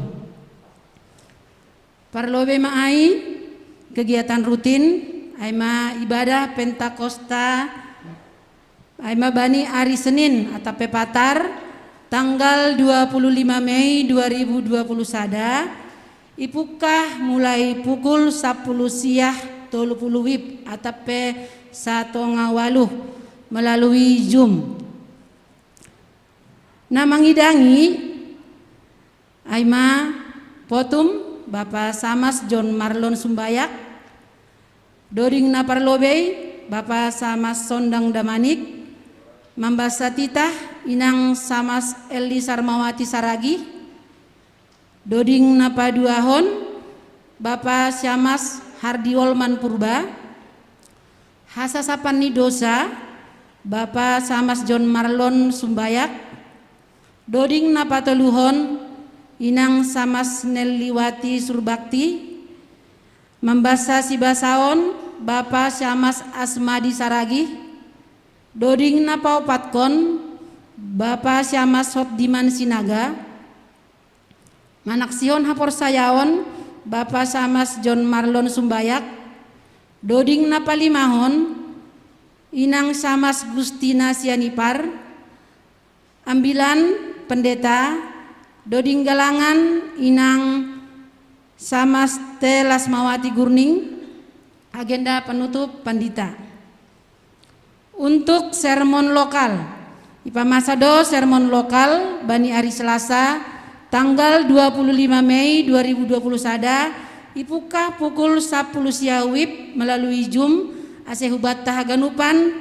Parlobe maai kegiatan rutin aima ibadah Pentakosta aima bani hari Senin atau pepatar tanggal 25 Mei 2020 sada ipukah mulai pukul 10 siang 30 wib atape 1.8 melalui Zoom. Namangidangi aima potum Bapak Samas John Marlon Sumbayak, Doring Naparlobei Bapak Samas Sondang Damanik, Mambasa Titah Inang Samas Eli Sarmawati Saragi, Doding Napaduahon Bapak Syamas Hardiolman Purba, Hasasapan Nidosa Bapak Samas John Marlon Sumbayak, Doding Napateluhon Inang Samas Neliwati Surbakti, Mambasa Sibasaon Bapak Syamas Asmadi Saragi, Doding Napaopatkon Bapak Syamas Hotdiman Sinaga, Manaksiyon Hapor Sayaon Bapak Syamas John Marlon Sumbayak, Doding Napalimahon Inang Syamas Gustina Sianipar, Ambilan Pendeta Doding Galangan Inang Samas Telasmawati Gurning. Agenda penutup Pandita. Untuk sermon lokal, Ipamasado sermon lokal Bani hari Selasa tanggal 25 Mei 2020 sada ipukah pukul 10 siawib melalui Zoom asehubat tahaganupan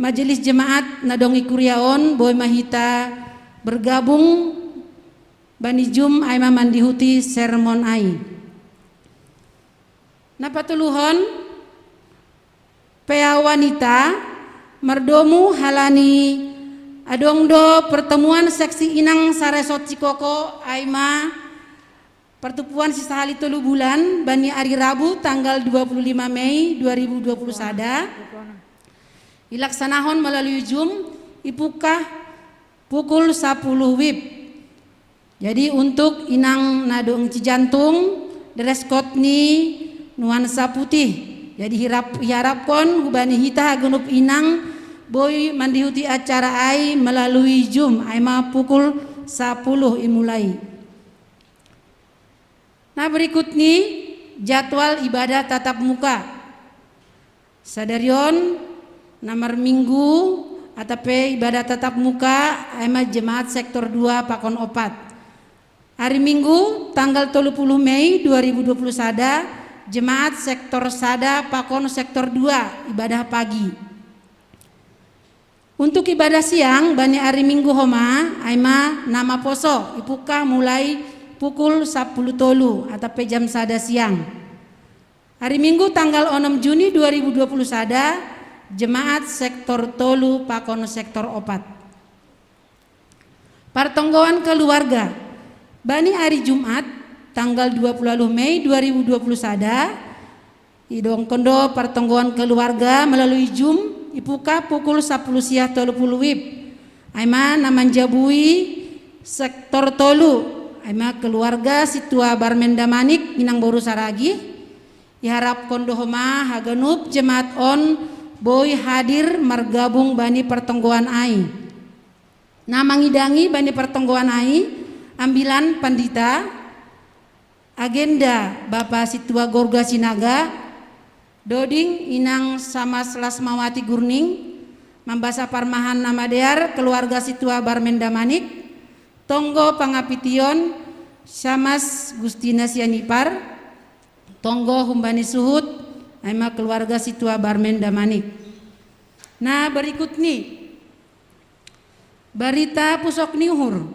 Majelis Jemaat Nadongi Kuryaon Boy Mahita bergabung Bani Zoom aima mandihuti sermon ai. Napatuluhon pea wanita merdomu halani adongdo pertemuan seksi Inang Saresot Cikoko Aima pertemuan sisa hali 3 bulan bani hari Rabu tanggal 25 Mei 2020 sada ilaksanahon melalui Zoom ipukah pukul 10 WIB. Jadi untuk Inang Nadong Cijantung dress code ni nuansa putih. Jadi harapkan hubani hita genup Inang boy mandihuti acara ai melalui Zoom aima pukul 10 imulai. Nah berikut nih jadwal ibadah tatap muka. Sadarion nomor minggu atape ibadah tatap muka aima jemaat sektor 2 Pakon Opat. Hari Minggu tanggal 30 Mei 2020 sada jemaat sektor sada Pakon sektor 2 ibadah pagi. Untuk ibadah siang bani hari Minggu homa aima nama poso ipuka mulai pukul 10 tolu atau jam sada siang. Hari Minggu tanggal 6 Juni 2020 sada jemaat sektor tolu Pakon sektor opat. Pertonggoan keluarga bani hari Jumat tanggal 20 Mei 2020 sada idong kondo pertonggoan keluarga melalui Zoom ipuka pukul 10 siang 30 WIB. Aima naman jabui sektor tolu aima keluarga situa Barmenda Manik Minang Boru Saragi iharap kondohoma hagenup jemaat on boy hadir margabung bani pertonggoan ai. Nama ngidangi bani pertonggoan ai ambilan pandita agenda Bapak Situa Gorga Sinaga Doding Inang sama Selasmawati Gurning Mambasa Parmahan Namadear keluarga Situa Barmenda Manik Tonggo Pangapition Syamas Gustina Sianipar Tonggo Humbani Suhut aima keluarga Situa Barmenda Manik. Nah berikut nih Barita Pusok Niuhur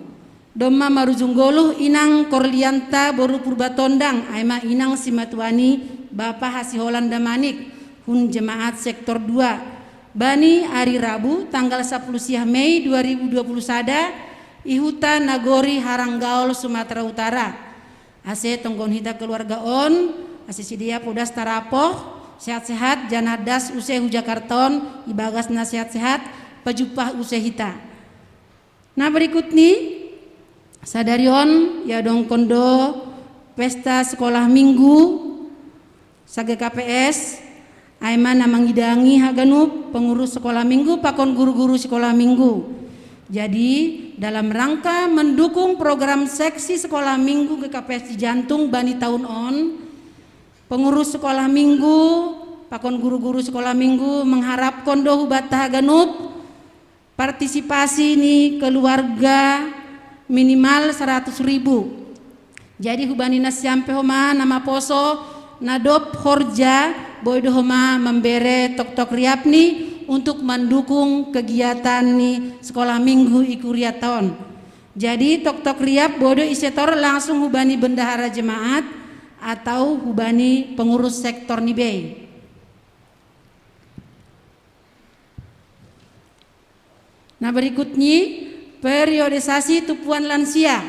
Doma Marujunggoluh Inang Korlianta Boru Purbatondang aima Inang Simatuani Bapak Hasiholan Damanik Hun Jemaat Sektor 2 Bani hari Rabu tanggal 10 siang Mei 2020 sada Ihuta Nagori Haranggaol Sumatera Utara. Ase tonggon hita keluarga on ase sidia podas tarapoh sehat-sehat janadas use hujakarton ibagas nasihat sehat pajupah use hita. Nah berikut nih sadarion ya dong kondo pesta sekolah minggu Sage KPS aima namangidangi haganup pengurus sekolah minggu pakon guru-guru sekolah minggu. Jadi dalam rangka mendukung program seksi sekolah minggu GKPS Cijantung bani tahun on pengurus sekolah minggu pakon guru-guru sekolah minggu mengharap kondo hubatah haganup partisipasi nih keluarga minimal 100.000. Jadi hubanina siampe homa nama poso Nadop Horja Boydohoma membere tok-tok riapni untuk mendukung kegiatan nih sekolah minggu ikuriaton. Jadi tok-tok riap bodo isetor langsung hubani bendahara jemaat atau hubani pengurus sektor nibei. Nah berikutnya periodisasi tupuan lansia.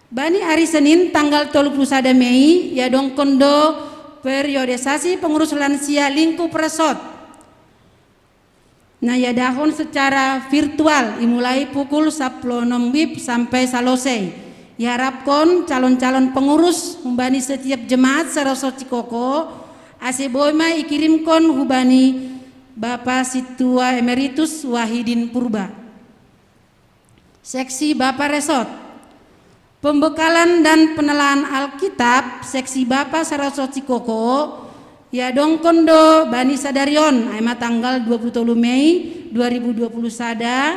Bani hari Senin tanggal 31 Mei ya dong kondo periodisasi pengurus lansia lingkup resort. Nah ya dahon secara virtual dimulai pukul 10 WIB sampai selesai. Diharapkan calon-calon pengurus hubani setiap jemaat Saroso Cikoko ase boyma ikirimkon hubani Bapak Situa Emeritus Wahidin Purba. Seksi Bapak Resort pembekalan dan penelaan Alkitab seksi Bapak Saroso Cikoko ya dong kondo bani sadarion aima tanggal 27 Mei 2020 sada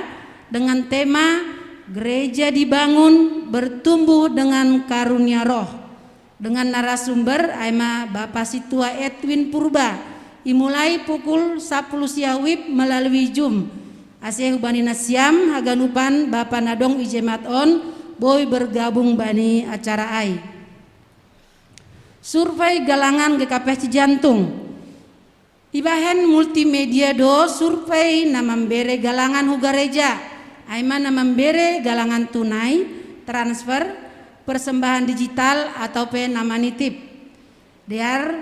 dengan tema gereja dibangun bertumbuh dengan karunia roh dengan narasumber aima Bapak Situa Edwin Purba dimulai pukul 10 siang WIB melalui Zoom. Asih bani nasiam haganupan Bapak Nadong Ijemat on boy bergabung bani acara ai. Survei galangan GKPS Cijantung Ibahen multimedia do survei na membere galangan hugareja. Aima na membere galangan tunai, transfer, persembahan digital atau nama nitip. Dear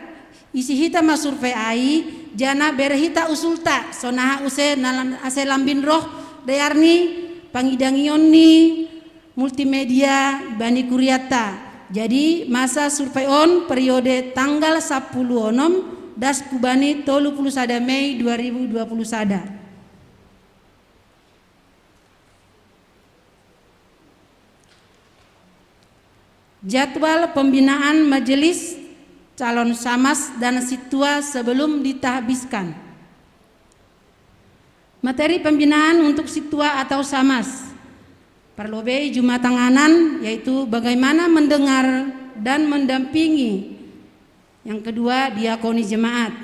isi hita ma survei ai jana bere hita usulta sonaha use nalan ase lambin roh dearni pangidangion ni multimedia bani kuriata. Jadi masa survei on periode tanggal 10 das kubani 31 Mei 2021. Jadwal pembinaan majelis calon samas dan situa sebelum ditahbiskan. Materi pembinaan untuk situa atau samas. Parlobe Jumatanganan yaitu bagaimana mendengar dan mendampingi. Yang kedua diakoni jemaat.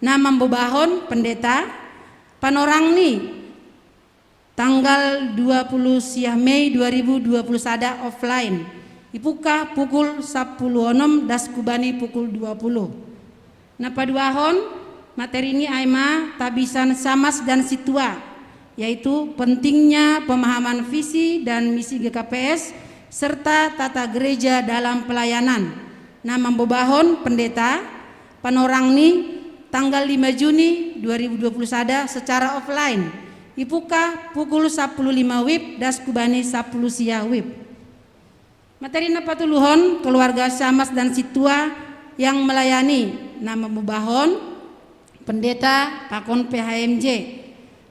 Nama membobahon pendeta panorangni tanggal 20 Mei 2021 offline. Ipuka pukul 10.06 das kubani pukul 20. Napaduahon materi ini aima tabisan samas dan situa, yaitu pentingnya pemahaman visi dan misi GKPS serta tata gereja dalam pelayanan. Nama membobahon pendeta panorangni tanggal 5 Juni 2021 secara offline. Ipuka pukul 10.05 WIB das kubani 10 siang WIB. Materi napatuluhon keluarga samas dan situa yang melayani. Nama membobahon pendeta pakon PHMJ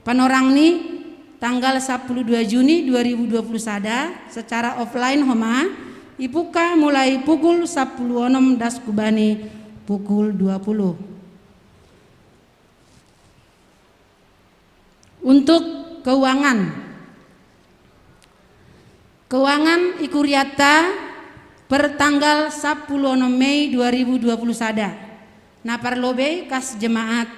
panorangni tanggal 12 Juni 2021 secara offline homa. Ipuka mulai pukul 10.06 das kubani pukul 20. Untuk keuangan ikuriata per tanggal 10 Mei 2021. Naparlobe kas jemaat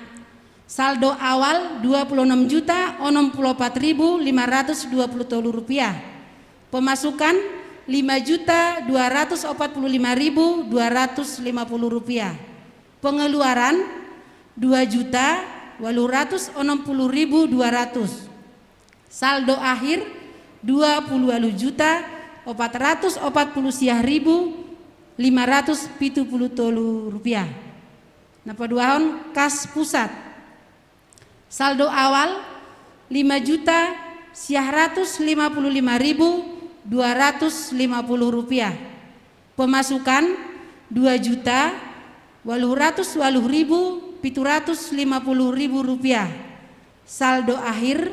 saldo awal 26.064.520 rupiah. Pemasukan 5.245.250 rupiah. Pengeluaran 2.860.200. Saldo akhir 20.440.570 rupiah. Napaduahon kas pusat saldo awal 5.155.250 rupiah. Pemasukan 2.820.750 rupiah. Saldo akhir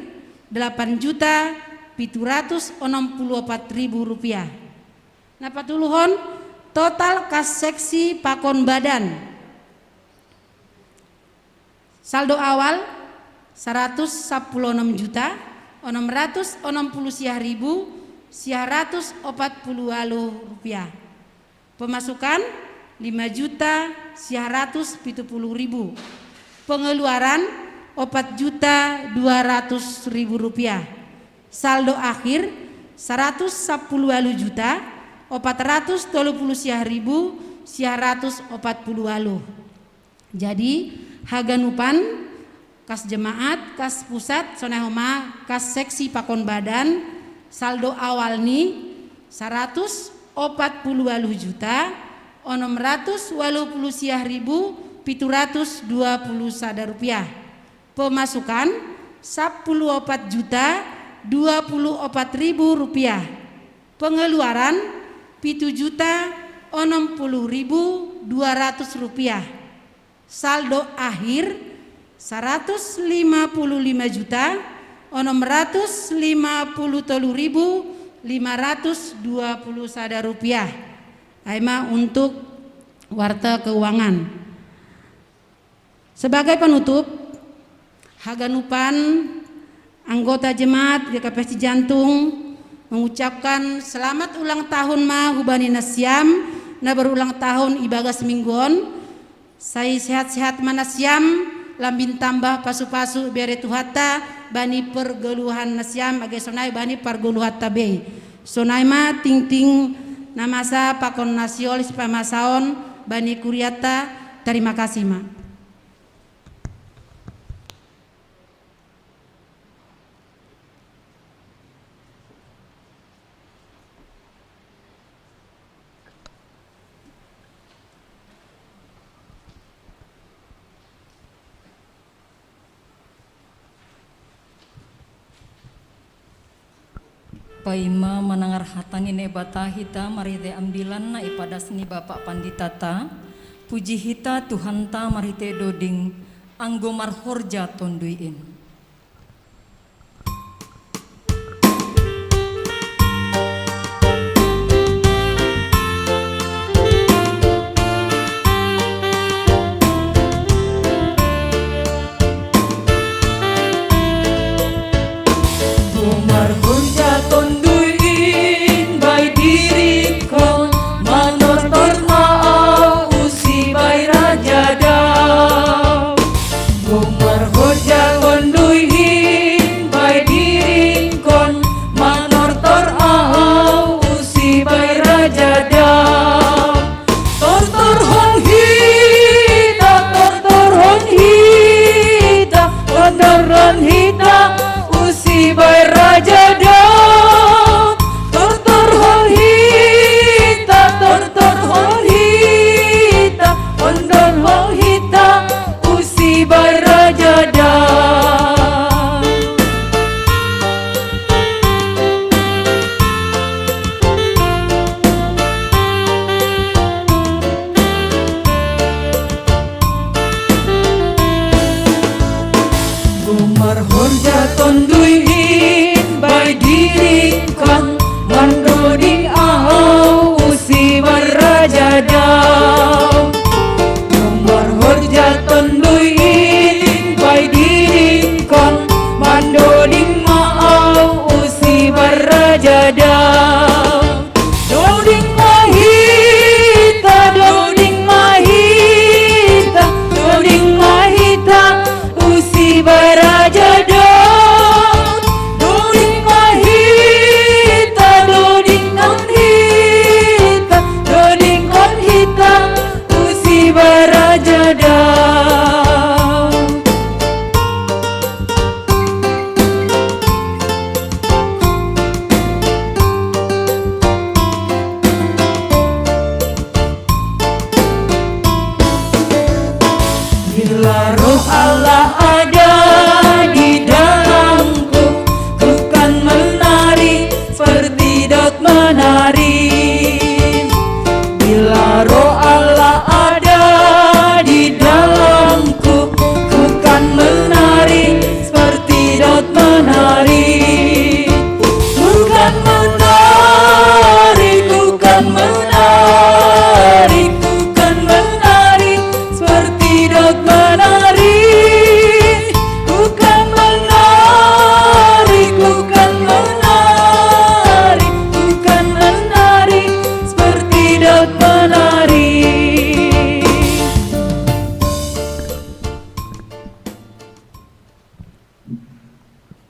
8.764.000 rupiah. Napatuluhon total kas seksi pakon badan saldo awal 116.660.140 rupiah. Pemasukan 5.170.000. Pengeluaran 4.200.000 rupiah. Saldo akhir 110.430.140. Jadi haganupan kas jemaat, kas pusat, sonehoma, kas seksi pakon badan, saldo awal ni 140.620.720 rupiah. Pemasukan 14.024.000 rupiah. Pengeluaran 7.060.200 rupiah. Saldo akhir 155.553.521 rupiah. Aima untuk warta keuangan. Sebagai penutup, haganupan anggota jemaat GKPS Cijantung mengucapkan selamat ulang tahun ma hubani nasyam na berulang tahun ibagas mingguon. Saya sehat-sehat manasyam lambin tambah pasu-pasu bere tuhata bani pergeluhan nasyam age sonai bani pergeluhata be. Sonai ma ting-ting namasa pakon nasiolis pamasaon bani kuriata. Terima kasih ma. paima manangar hatangin ebata hita marite ambilan na ipadas ni Bapak Panditata puji hita Tuhan ta marite doding anggo marhorja tonduin.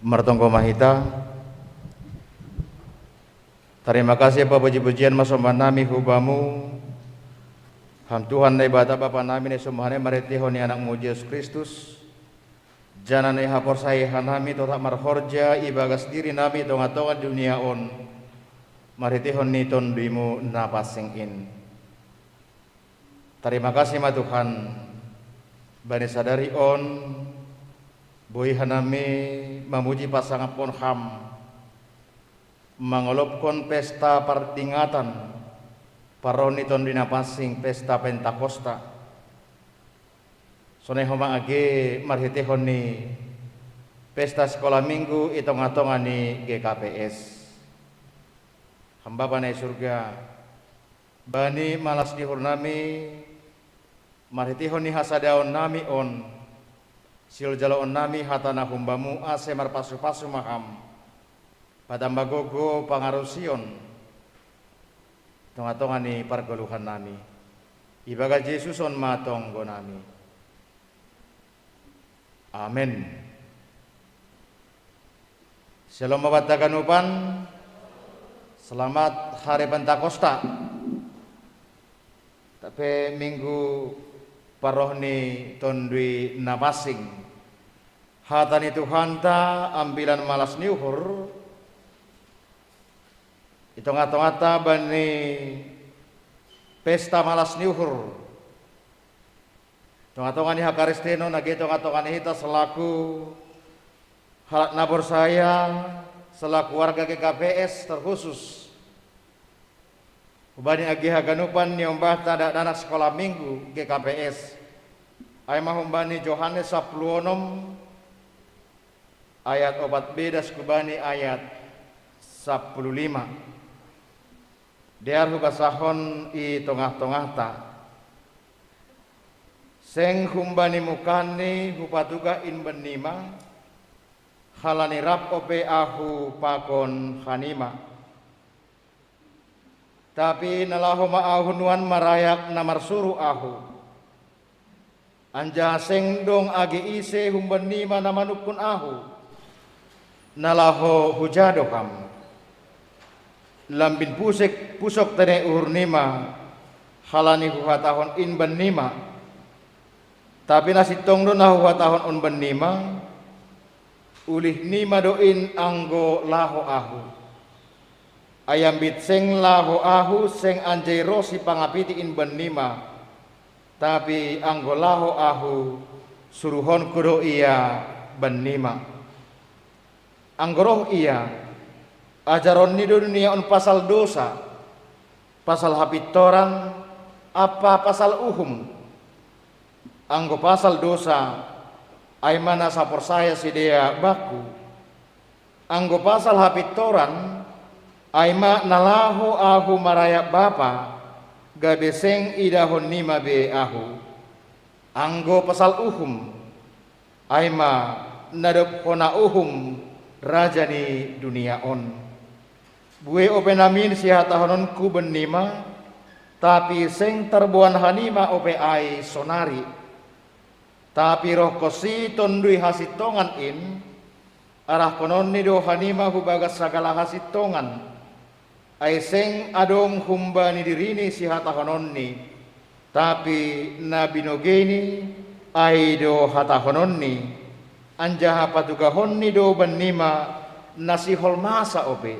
Martongko Mahita, terima kasih Bapak puji-pujian masomban nami hubamu. Ham Tuhan na ibata Bapa nami ni sumhane maritihon ni anak Yesus Kristus. Jana ni hapor sahihan nami totak marhorja ibagas diri nami tonga-tonga dunia on. Maritihon ni tonduimu napasingin. Terima kasih ma Tuhan. Bani sadari on boy hanami memuji pasangan pon ham mengolopkon pesta pertingatan paroni ton dina pasing pesta Pentakosta sone homa age marhitehon ni pesta sekolah minggu itong-atongan ni GKPS hamba banai surga bani malas dihur nami marhitehon ni hasadaon nami on sil jalaon nami hatana humbamu ase marpasu-pasu maham padamba gogo pangarusion tonga-tonga ni pargoluhan nami ibaga Yesus on matonggo nami amin. Shalom mabatakan upan selamat hari Pentakosta tapi minggu parohni tondui napasing hatani Tuhan ta ambilan malas niuhur itong-atong-ata bani pesta malas niuhur tong-atongan ni hakaristeno nagi tong-atongan hita selaku halat nabor saya selaku warga GKPS terkhusus Bani agi haganupan niombah tada anak sekolah minggu GKPS Aimah Bani Johannes 10 ayat obat bedas kubani ayat 15 Diar hubasahon i tongah-tongah ta Seng humbani mukani hupatuga in benima halani rap ope ahu pakon hanima tapi nalahu ma'ahunuan marayak namar suru ahu anja seng dong agi ise humbenima namanukun ahu nalaho hujadokam lambin pusok tene uhurnima halani huhatahon in benima tapi nasi tongdo nahu hatahon on benima ulih nima doin anggo laho ahu ayam bit seng laho ahu seng anjay rosi pangapiti in benima tapi anggo laho ahu suruhon kudo iya benima anggoroh iya ajaron ni dunia on pasal dosa pasal hapitoran apa pasal uhum anggo pasal dosa aimana sapor saya sidea baku anggo pasal hapitoran aima nalaho ahu marayak bapa gabeseng idahon nima be ahu anggo pasal uhum aima nadop hona uhum rajani dunia on bue ope namin sihatahonon ku benima tapi seng terbuan hanima ope ai sonari tapi roh kosi tondui hasitongan in arah konon ni do hanima hubagas sagala hasitongan ai seng adong humbani dirini sihatahonon ni tapi nabinogeni ai do hatahonon ni anjaha patugahon ni do benima nasihol masa ope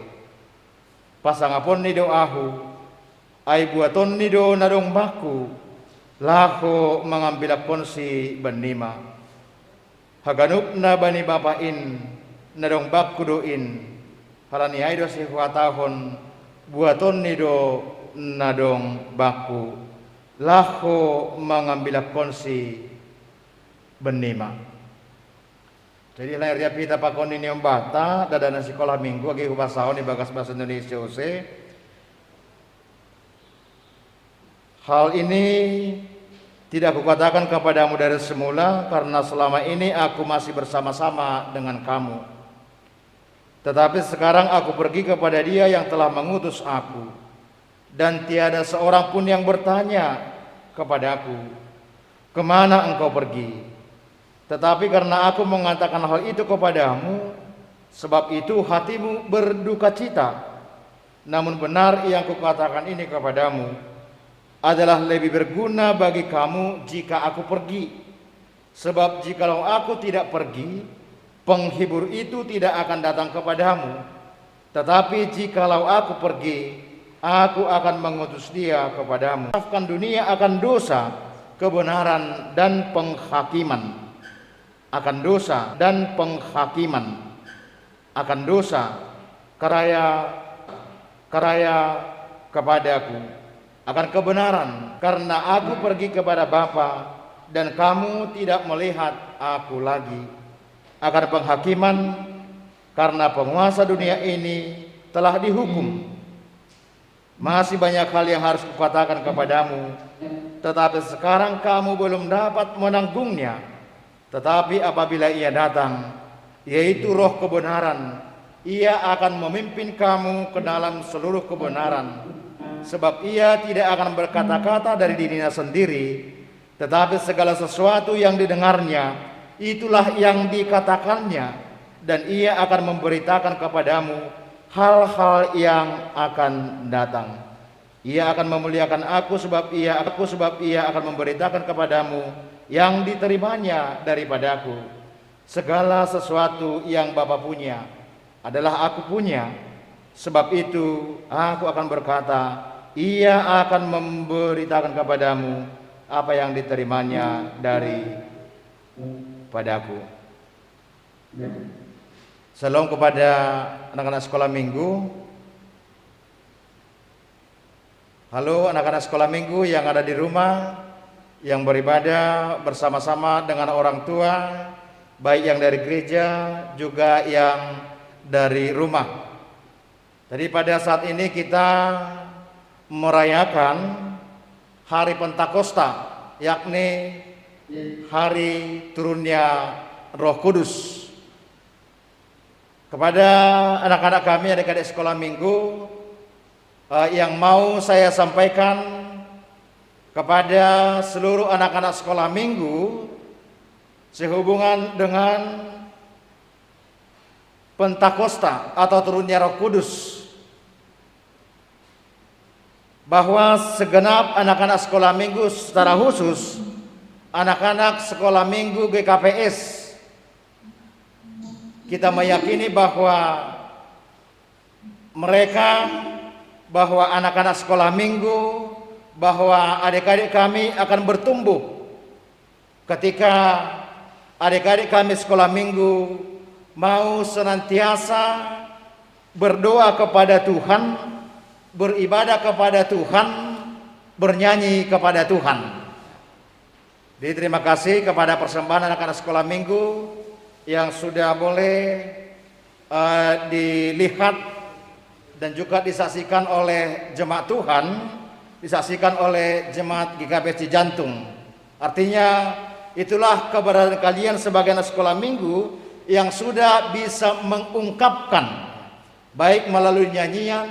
pasangapon ni do ahu ai buaton ni do nadong baku laho mengambil ponsi benima haganup na bani bapain nadong baku doin harani aido si huatahon buaton ni do nadong baku laho mengambil ponsi benima. Jadi lahirnya pita pakon ini ombata dadana sekolah minggu agi hubasahon di bagas bahasa Indonesia ose. Hal ini tidak kukatakan kepadamu dari semula karena selama ini aku masih bersama-sama dengan kamu. Tetapi sekarang aku pergi kepada Dia yang telah mengutus aku dan tiada seorang pun yang bertanya kepadaku, "Kemana engkau pergi?" Tetapi karena aku mengatakan hal itu kepadamu, sebab itu hatimu berduka cita. Namun benar yang kukatakan ini kepadamu adalah lebih berguna bagi kamu jika aku pergi. Sebab jikalau aku tidak pergi, penghibur itu tidak akan datang kepadamu. Tetapi jikalau aku pergi, aku akan mengutus Dia kepadamu. Maafkan dunia akan dosa, kebenaran dan penghakiman. Akan dosa dan penghakiman. Akan dosa karaya kepadaku. Akan kebenaran karena aku pergi kepada Bapa dan kamu tidak melihat aku lagi. Akan penghakiman karena penguasa dunia ini telah dihukum. Masih banyak hal yang harus kukatakan kepadamu, tetapi sekarang kamu belum dapat menanggungnya. Tetapi apabila Ia datang, yaitu Roh kebenaran, Ia akan memimpin kamu ke dalam seluruh kebenaran. Sebab Ia tidak akan berkata-kata dari dirinya sendiri, tetapi segala sesuatu yang didengarnya, itulah yang dikatakannya, dan Ia akan memberitakan kepadamu hal-hal yang akan datang. Ia akan memuliakan aku sebab Ia akan memberitakan kepadamu yang diterimanya daripadaku. Segala sesuatu yang Bapa punya adalah aku punya. Sebab itu aku akan berkata, Ia akan memberitakan kepadamu apa yang diterimanya dari padaku. Salam kepada anak-anak sekolah minggu. Halo anak-anak sekolah minggu yang ada di rumah, yang beribadah bersama-sama dengan orang tua, baik yang dari gereja juga yang dari rumah. Jadi pada saat ini kita merayakan hari Pentakosta, yakni hari turunnya Roh Kudus. Kepada anak-anak kami, adik-adik sekolah minggu, yang mau saya sampaikan kepada seluruh anak-anak sekolah minggu sehubungan dengan Pentakosta atau turunnya Roh Kudus, bahwa segenap anak-anak sekolah minggu, secara khusus anak-anak sekolah minggu GKPS, kita meyakini bahwa mereka, bahwa anak-anak sekolah minggu, bahwa adik-adik kami akan bertumbuh ketika adik-adik kami sekolah minggu mau senantiasa berdoa kepada Tuhan, beribadah kepada Tuhan, bernyanyi kepada Tuhan. Jadi terima kasih kepada persembahan anak-anak sekolah minggu yang sudah boleh dilihat dan juga disaksikan oleh jemaat Tuhan, disaksikan oleh jemaat GKPS Cijantung. Artinya itulah keberadaan kalian sebagai anak sekolah minggu yang sudah bisa mengungkapkan, baik melalui nyanyian,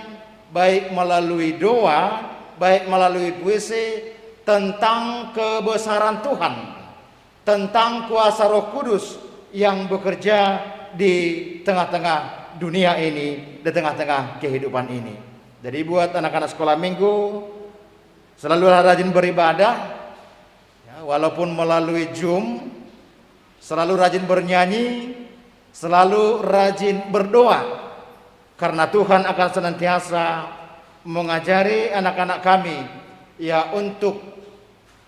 baik melalui doa, baik melalui puisi, tentang kebesaran Tuhan, tentang kuasa Roh Kudus yang bekerja di tengah-tengah dunia ini, di tengah-tengah kehidupan ini. Jadi buat anak-anak sekolah minggu, selalu rajin beribadah, ya, walaupun melalui Zoom, selalu rajin bernyanyi, selalu rajin berdoa, karena Tuhan akan senantiasa mengajari anak-anak kami, ya, untuk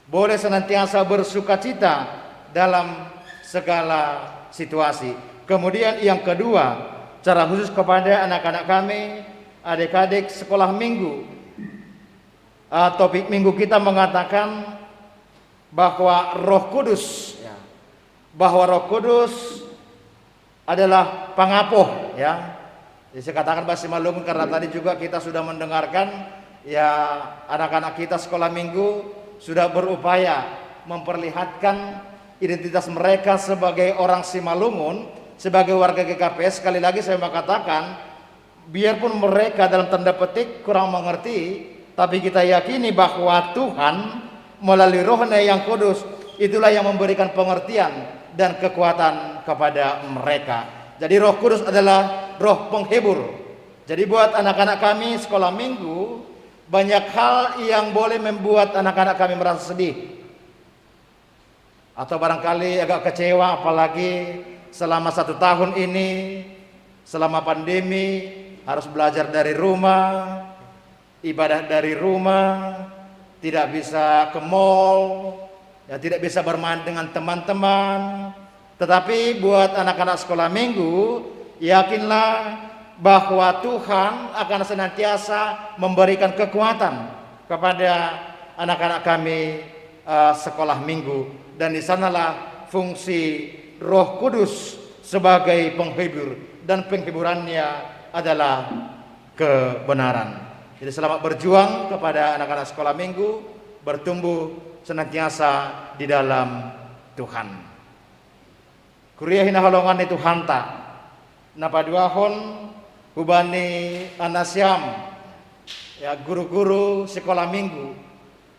boleh senantiasa bersukacita dalam segala situasi. Kemudian yang kedua, secara khusus kepada anak-anak kami, adik-adik sekolah minggu, topik minggu kita mengatakan bahwa Roh Kudus, ya, bahwa Roh Kudus adalah pengapuh, ya. Jadi saya katakan bahasa Malungun karena tadi juga kita sudah mendengarkan, ya, anak-anak kita sekolah minggu sudah berupaya memperlihatkan identitas mereka sebagai orang Simalungun, sebagai warga GKPS. Sekali lagi saya mau katakan, biarpun mereka dalam tanda petik kurang mengerti, tapi kita yakini bahwa Tuhan melalui Roh-Nya yang kudus itulah yang memberikan pengertian dan kekuatan kepada mereka. Jadi Roh Kudus adalah roh penghibur. Jadi buat anak-anak kami sekolah minggu, banyak hal yang boleh membuat anak-anak kami merasa sedih atau barangkali agak kecewa, apalagi selama 1 tahun ini, selama pandemi, harus belajar dari rumah, ibadah dari rumah, tidak bisa ke mall, ya, tidak bisa bermain dengan teman-teman. Tetapi buat anak-anak sekolah minggu, yakinlah bahwa Tuhan akan senantiasa memberikan kekuatan kepada anak-anak kami sekolah minggu. Dan di sanalah fungsi Roh Kudus sebagai penghibur, dan penghiburannya adalah kebenaran. Jadi selamat berjuang kepada anak-anak sekolah minggu, bertumbuh senantiasa di dalam Tuhan. Kuliah hina holongan itu hanta, napa duahon hubani anasyam, ya, guru-guru sekolah minggu.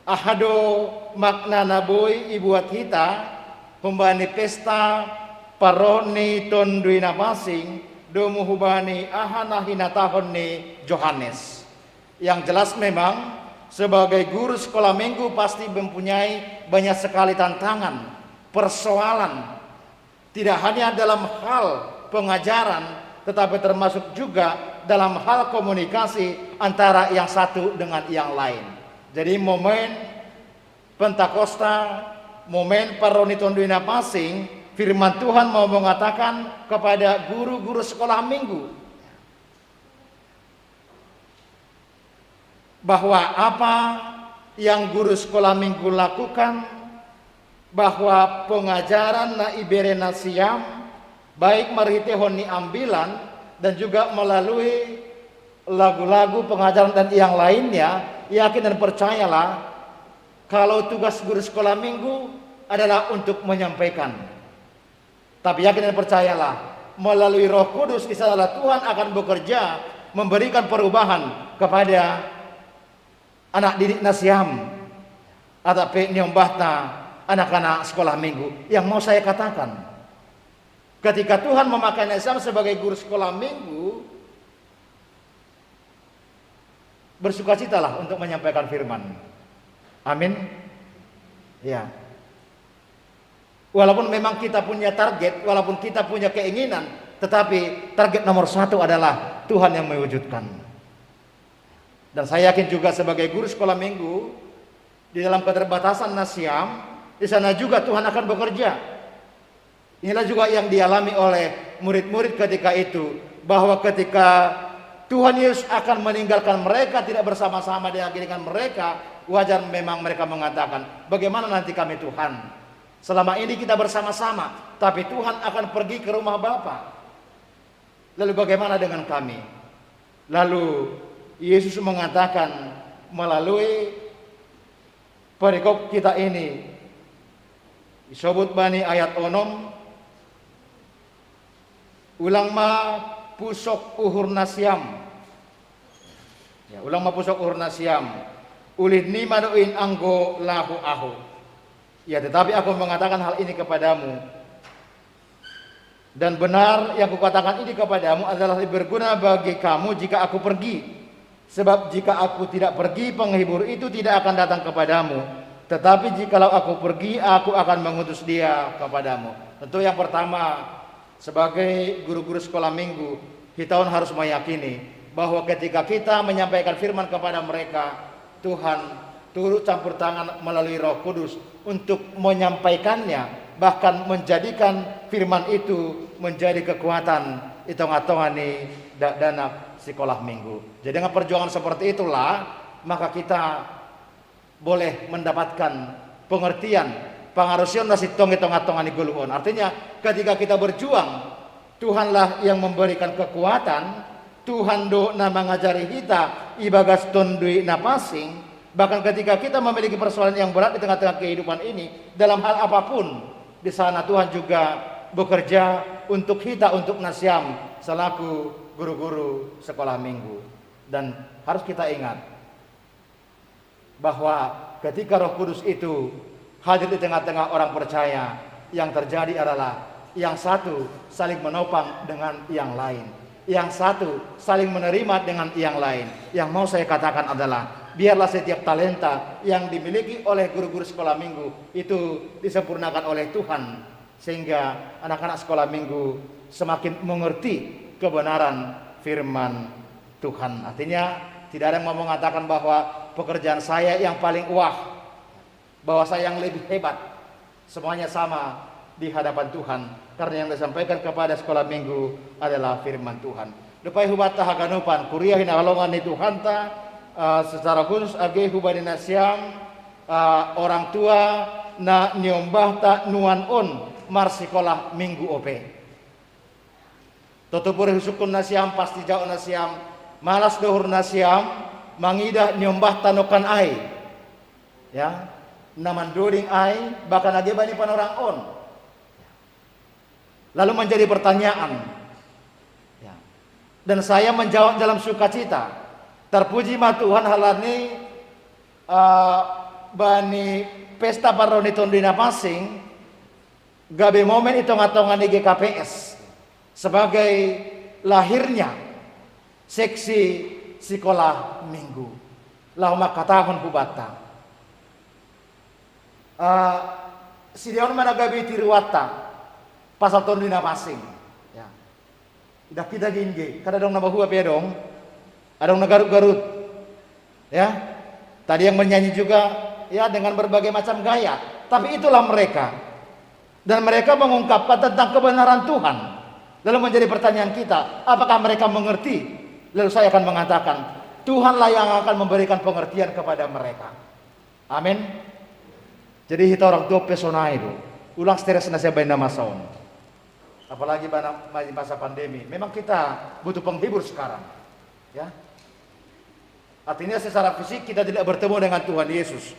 Ahado makna naboy ibuat kita humbani pesta paroni tonduina masing domu hubani ahana hinatahon ni Johannes. Yang jelas memang sebagai guru sekolah minggu pasti mempunyai banyak sekali tantangan, persoalan, tidak hanya dalam hal pengajaran, tetapi termasuk juga dalam hal komunikasi antara yang satu dengan yang lain. Jadi momen Pentakosta, momen paroni tonduina pasing, firman Tuhan mau mengatakan kepada guru-guru sekolah minggu bahwa apa yang guru sekolah minggu lakukan, bahwa pengajaran na ibere nasiam baik marhitehon ni ambilan dan juga melalui lagu-lagu pengajaran dan yang lainnya, yakin dan percayalah kalau tugas guru sekolah minggu adalah untuk menyampaikan. Tapi yakin dan percayalah melalui Roh Kudus kisahlah Tuhan akan bekerja memberikan perubahan kepada anak didik nasiam atau nyombahta anak-anak sekolah minggu. Yang mau saya katakan, ketika Tuhan memakai nasiam sebagai guru sekolah minggu, bersukacitalah untuk menyampaikan firman. Amin. Ya. Walaupun memang kita punya target, walaupun kita punya keinginan, tetapi target nomor 1 adalah Tuhan yang mewujudkan. Dan saya yakin juga sebagai guru sekolah minggu, di dalam keterbatasan nasiam, di sana juga Tuhan akan bekerja. Inilah juga yang dialami oleh murid-murid ketika itu, bahwa ketika Tuhan Yesus akan meninggalkan mereka, tidak bersama-sama dengan mereka, wajar memang mereka mengatakan, bagaimana nanti kami Tuhan? Selama ini kita bersama-sama, tapi Tuhan akan pergi ke rumah Bapa. Lalu bagaimana dengan kami? Lalu Yesus mengatakan melalui perikop kita ini, disebut bani ayat onom, ulang ma pusok uhur nasiam. Ya, ulang ma pusok uhur nasiam. Ulih ni maduin anggo lahu ahu. Ya, tetapi aku mengatakan hal ini kepadamu, dan benar yang kukatakan ini kepadamu adalah lebih berguna bagi kamu jika aku pergi. Sebab jika aku tidak pergi, penghibur itu tidak akan datang kepadamu. Tetapi jikalau aku pergi, aku akan mengutus dia kepadamu. Tentu yang pertama, sebagai guru-guru sekolah minggu, kita harus meyakini bahwa ketika kita menyampaikan firman kepada mereka, Tuhan turut campur tangan melalui Roh Kudus untuk menyampaikannya, bahkan menjadikan firman itu menjadi kekuatan itong-atongan ni dana sekolah minggu. Jadi dengan perjuangan seperti itulah maka kita boleh mendapatkan pengertian pangarusion nasi tong-atongan ni guluon. Artinya ketika kita berjuang, Tuhanlah yang memberikan kekuatan, Tuhan do na mengajari kita ibagas tondui napasing. Bahkan ketika kita memiliki persoalan yang berat di tengah-tengah kehidupan ini, dalam hal apapun, di sana Tuhan juga bekerja untuk kita, untuk nasiam selaku guru-guru sekolah minggu. Dan harus kita ingat bahwa ketika Roh Kudus itu hadir di tengah-tengah orang percaya, yang terjadi adalah yang satu saling menopang dengan yang lain, yang satu saling menerima dengan yang lain. Yang mau saya katakan adalah biarlah setiap talenta yang dimiliki oleh guru-guru sekolah minggu itu disempurnakan oleh Tuhan, sehingga anak-anak sekolah minggu semakin mengerti kebenaran firman Tuhan. Artinya tidak ada yang mau mengatakan bahwa pekerjaan saya yang paling wah, bahwa saya yang lebih hebat. Semuanya sama di hadapan Tuhan, karena yang disampaikan kepada sekolah minggu adalah firman Tuhan. Depai hubat tahaganupan kuliah hinakalongan ni Tuhan ta, secara khusus age hubani nasiam orang tua na nyombah ta nuan on mar sekolah minggu ope. Totopure husukun nasiam pasti jauh nasiam malas dohur nasiam mangidah nyombah tanokan ai. Ya, naman doding ai bahkan age bani panorang on. Lalu menjadi pertanyaan. Ya. Dan saya menjawab dalam sukacita. Terpuji ma Tuhan halani bani pesta paroni tondina pasing gabe momen itongatongan di GKPS sebagai lahirnya seksi sekolah minggu. Lahuma katahon kubata. Sidion mana gabe tiruwata pasal tondina pasing. Ya. Ida kita gingge, kada dong nambah huap ya dong. Ada yang garut-garut, ya. Tadi yang menyanyi juga, ya dengan berbagai macam gaya. Tapi itulah mereka. Dan mereka mengungkapkan tentang kebenaran Tuhan. Lalu menjadi pertanyaan kita, apakah mereka mengerti? Lalu saya akan mengatakan, Tuhanlah yang akan memberikan pengertian kepada mereka. Amin. Jadi kita orang tua pesona itu, ulang stres nasi bayi nama saun. Apalagi pada masa pandemi, memang kita butuh penghibur sekarang, ya. Artinya secara fisik kita tidak bertemu dengan Tuhan Yesus.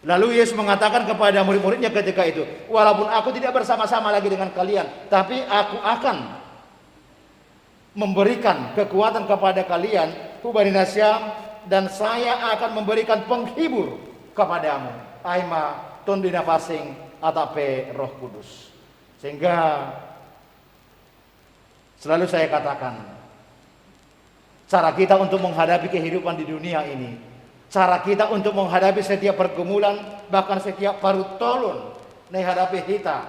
Lalu Yesus mengatakan kepada murid-muridnya ketika itu, walaupun aku tidak bersama-sama lagi dengan kalian, tapi aku akan memberikan kekuatan kepada kalian, Hubani Nasyam, dan saya akan memberikan penghibur kepadamu. Aima tondina pasing atape Roh Kudus. Sehingga selalu saya katakan, cara kita untuk menghadapi kehidupan di dunia ini, cara kita untuk menghadapi setiap pergumulan, bahkan setiap parut tolon menghadapi kita,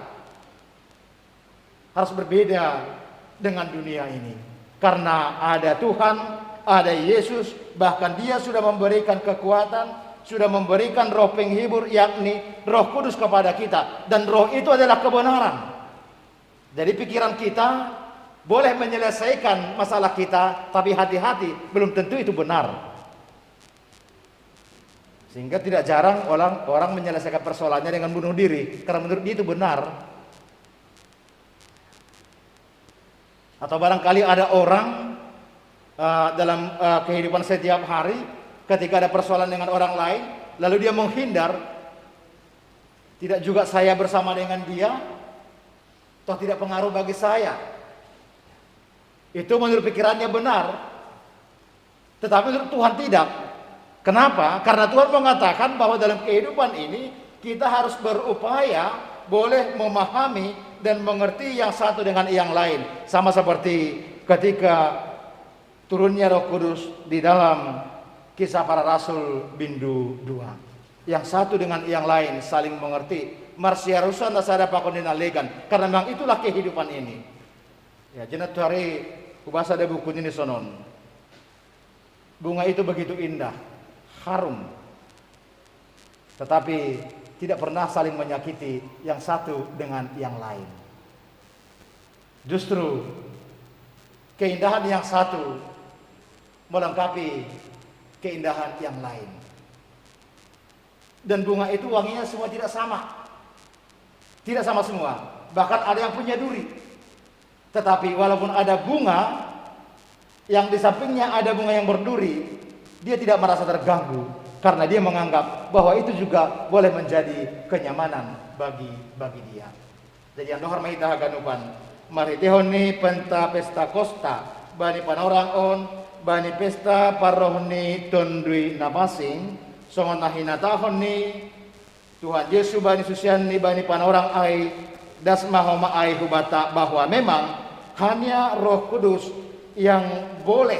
harus berbeda dengan dunia ini. Karena ada Tuhan, ada Yesus, bahkan Dia sudah memberikan kekuatan, sudah memberikan roh penghibur, yakni Roh Kudus kepada kita. Dan roh itu adalah kebenaran. Jadi pikiran kita boleh menyelesaikan masalah kita, tapi hati-hati, belum tentu itu benar. Sehingga tidak jarang orang menyelesaikan persoalannya dengan bunuh diri, karena menurut dia itu benar. Atau barangkali ada orang dalam kehidupan setiap hari, ketika ada persoalan dengan orang lain, lalu dia menghindar. Tidak juga saya bersama dengan dia, toh tidak pengaruh bagi saya. Itu menurut pikirannya benar, tetapi menurut Tuhan tidak. Kenapa? Karena Tuhan mengatakan bahwa dalam kehidupan ini kita harus berupaya boleh memahami dan mengerti yang satu dengan yang lain. Sama seperti ketika turunnya Roh Kudus di dalam Kisah Para Rasul Bindu 2. Yang satu dengan yang lain saling mengerti. Marsiarusan nasada pakondina legan. Karena memang itulah kehidupan ini. Ya, jenat hari kubasa ada buku ini sonon. Bunga itu begitu indah, harum, tetapi tidak pernah saling menyakiti yang satu dengan yang lain. Justru keindahan yang satu melengkapi keindahan yang lain. Dan bunga itu wanginya semua tidak sama. Tidak sama semua. Bahkan ada yang punya duri. Tetapi walaupun ada bunga yang di sampingnya ada bunga yang berduri, dia tidak merasa terganggu karena dia menganggap bahwa itu juga boleh menjadi kenyamanan bagi dia. Jadi yang dohar mahita haganupan, mari tehoni penta pesta kosta, bani panorang on, bani pesta parohni tondui napasing, songon nahina tahoni, Tuhan Yesus bani susiani bani panorang ai, dasmahoma ai hubata, bahwa memang hanya Roh Kudus yang boleh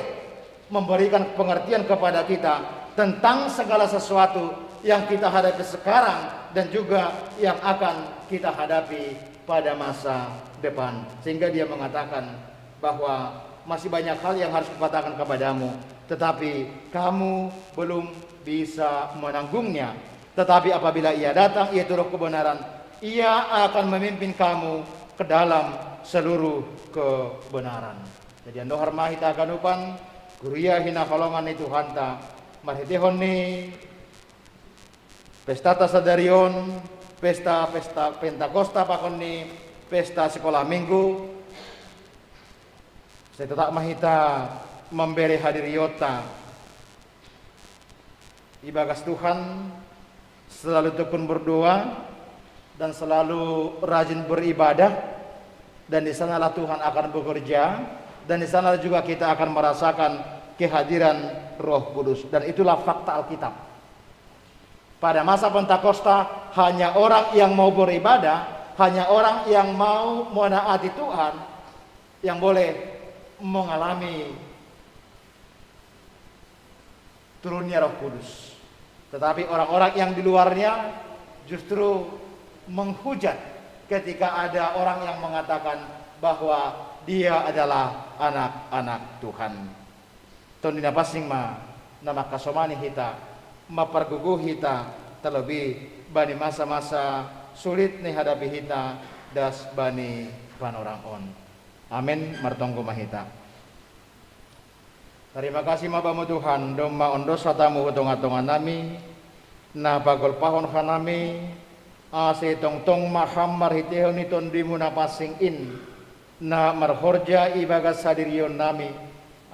memberikan pengertian kepada kita tentang segala sesuatu yang kita hadapi sekarang dan juga yang akan kita hadapi pada masa depan. Sehingga dia mengatakan bahwa masih banyak hal yang harus kukatakan kepadamu, tetapi kamu belum bisa menanggungnya. Tetapi apabila ia datang, yaitu Roh kebenaran, ia akan memimpin kamu ke dalam seluruh kebenaran. Jadi ando harmahita kanupan guria hina kolongan itu hanta marhitehoni pesta tasadarion, pesta Pentakosta pakoni, pesta sekolah minggu. Saya tetap mahita memberi hadiriota ibagas Tuhan, selalu tekun berdoa dan selalu rajin beribadah, dan di sanalah Tuhan akan bekerja, dan di sana juga kita akan merasakan kehadiran Roh Kudus. Dan itulah fakta Alkitab. Pada masa Pentakosta hanya orang yang mau beribadah, hanya orang yang mau menaati Tuhan yang boleh mengalami turunnya Roh Kudus. Tetapi orang-orang yang di luarnya justru menghujat ketika ada orang yang mengatakan bahwa dia adalah anak-anak Tuhan. Tondina pasing nama kasomani hita, mapargugu hita, terlebih bani masa-masa sulit nih hadapi hita das bani panorang on. Amin martonggo mahita. Terima kasih mabamu Tuhan, doma ondo satamu hutung-hutungan nami, na bagol pahon hanami, ase tong-tong maham marhitehon iton dimuna pasing in, na marhorja ibagas sadirion nami,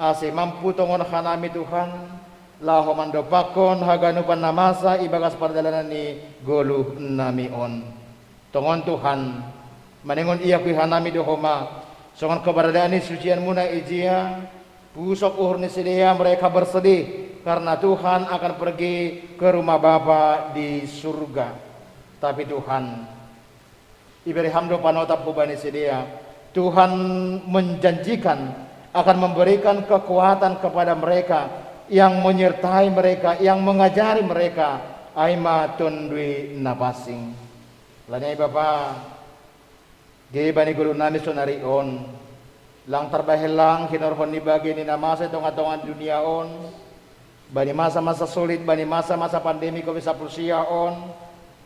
ase mampu tongon hanami Tuhan, laho mandopakon haganupan namasa ibagas pardalanan ni goluh nami on. Tongon Tuhan, maningon iya kui hanami dohoma, songon keberadaan ni sucian muna ijia, pusok uhur ni sedia mereka bersedih karena Tuhan akan pergi ke rumah Bapa di surga. Tapi Tuhan iberi hamdo panotap hubani sedia, Tuhan menjanjikan akan memberikan kekuatan kepada mereka, yang menyertai mereka, yang mengajari mereka aima tundui napasing. Lanyai Bapa ge bani guru nami sonari on lang terbahelang hinorhon ni bagi ni namasa tonga-tongan dunia on, bani masa-masa sulit, bani masa-masa pandemi COVID-19 on,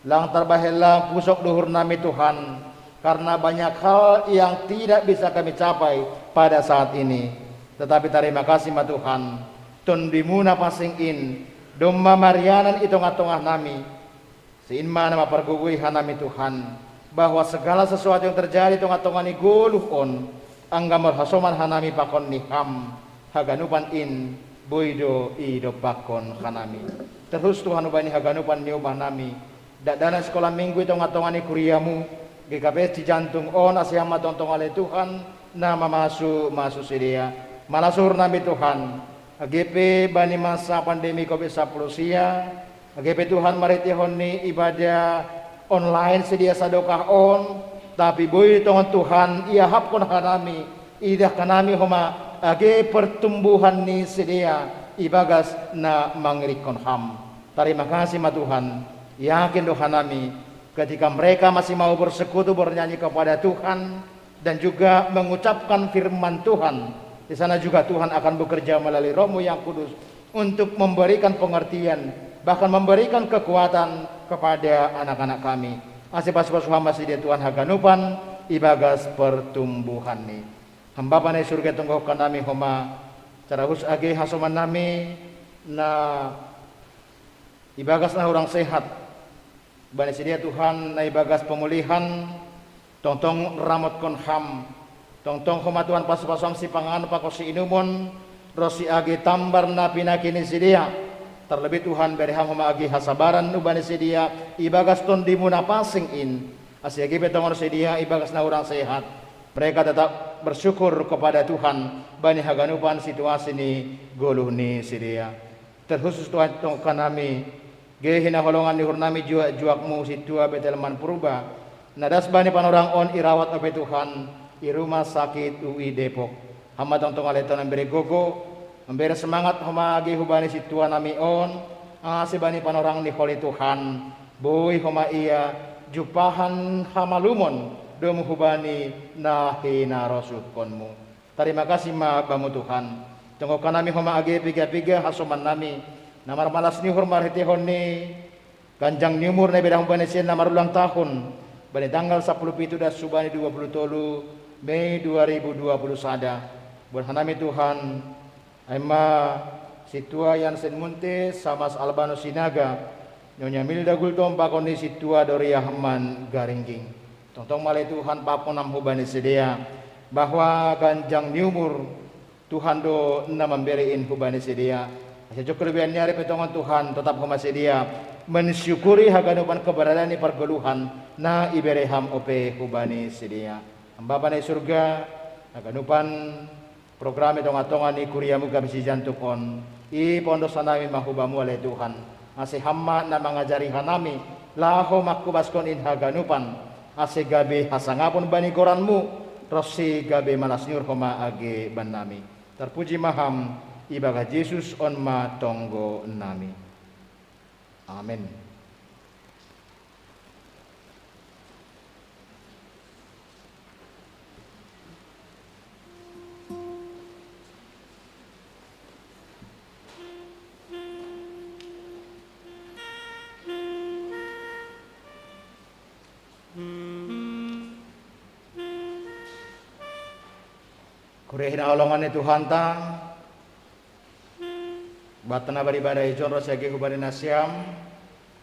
lang terbahelang pusok duhur nami Tuhan, karena banyak hal yang tidak bisa kami capai pada saat ini. Tetapi terima kasih ma Tuhan, tundimuna pasing in, domma marianan itong-atongah nami, siin nama pergugui hanami Tuhan, bahwa segala sesuatu yang terjadi tong-atongan ni goluh on, angga marhasoman hanami pakon ni ham, haganupan in, boido ido pakon hanami. Terus Tuhan ubani haganupan ni ubah nami, dana sekolah minggu itong-atongan ni kuriamu, GKP jantung on asyama tong-tong oleh Tuhan, nama masuk sedia, malasur nami Tuhan, GP bani masa pandemi COVID-19, GP Tuhan maritihon ni ibadah online sedia sadokah on, tapi boy tongon Tuhan ia hapkon hanami, idah kanami homa age pertumbuhan ni sedia ibagas na mangrikon ham. Terima kasih ma Tuhan, yakin do hanami ketika mereka masih mau bersekutu bernyanyi kepada Tuhan dan juga mengucapkan firman Tuhan, di sana juga Tuhan akan bekerja melalui Roh-Mu yang kudus untuk memberikan pengertian, bahkan memberikan kekuatan kepada anak-anak kami. Asih-asih masih dia Tuhan haganupan ibagas pertumbuhan ni. Hamba panai surga tunggu nami homa carahus age hasoman nami na ibagas na orang sehat. Bani sedia Tuhan na ibagas pemulihan, tong-tong ramot kon ham, tong-tong homa Tuhan pas-pasam si pangan pakosi inumon, rosi age tambar na pinakini sedia. Terlebih Tuhan beri hama agi hasabaran ubani sedia ibagas ton dimuna pasing in asyagi betongon sedia ibagas na orang sehat. Mereka tetap bersyukur kepada Tuhan bani haganupan situasi ni goluh ni sedia. Terkhusus Tuhan tongkan nami ge hina holongan ni hurnami juakmu situa betelman purba nadas bani panorang on irawat obe Tuhan i rumah sakit UI Depok. Hama tong aleton beri gogo, memberi semangat homa agi hubani situa nami on, si bani panorang ni holi Tuhan, boy homa iya jupahan hamalumon domu hubani nahina rosuh konmu. Terima kasih ma bamu Tuhan. Tunggu nami homa agi piga-piga hasoman nami, namar malas ni hormar hitihon ni kanjang niumur na bedang hubani sen namar ulang tahun, bani tanggal 10 pitu das subani 20 Mei 2020 sada. Berhanami Tuhan, aima situa yang senmunte samas albano sinaga nyonya milda gultom pakoni situa doriahman garingging. Tong-tong malai Tuhan paponam hubani sedia bahwa kanjang niumur Tuhan do na memberiin hubani sedia. Sejak kelebihan nyari petongan Tuhan tetap huma sedia mensyukuri haganupan keberadaan ni pergeluhan na ibereham ope hubani sedia. Hamba panai surga haganupan program tonga-tonga ni kuriamu kabisi jantung on i pondok sanami mahubamu oleh Tuhan asih hamma na mengajari hanami laho makubaskon in haganupan asih gabe hasangapun bani koranmu rosi gabe malasnyur homa age banami terpuji maham ibaga Yesus on ma tonggo nami. Amin. Kurehina holongan Tuhan ta batana beribadah ijon rosagi hubari nasiam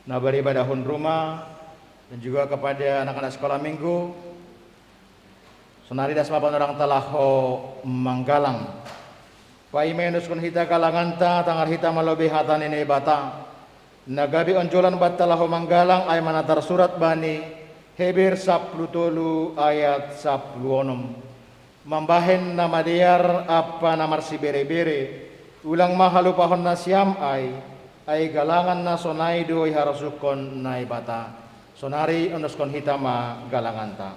na beribadah hun rumah dan juga kepada anak-anak sekolah minggu sonari dasmapan orang talaho manggalang paimenus kun hita kalangan ta tangar hita malobi hatan ini bata nagabi onjolan batalaho manggalang ay manatar surat bani Hebir 10 ayat 10 mambahen nama diar apa namar si bere-bere ulang mahalupahon na siam ay galangan na sonay doy harusukon na ibata sonari onoskon hitama galangan ta.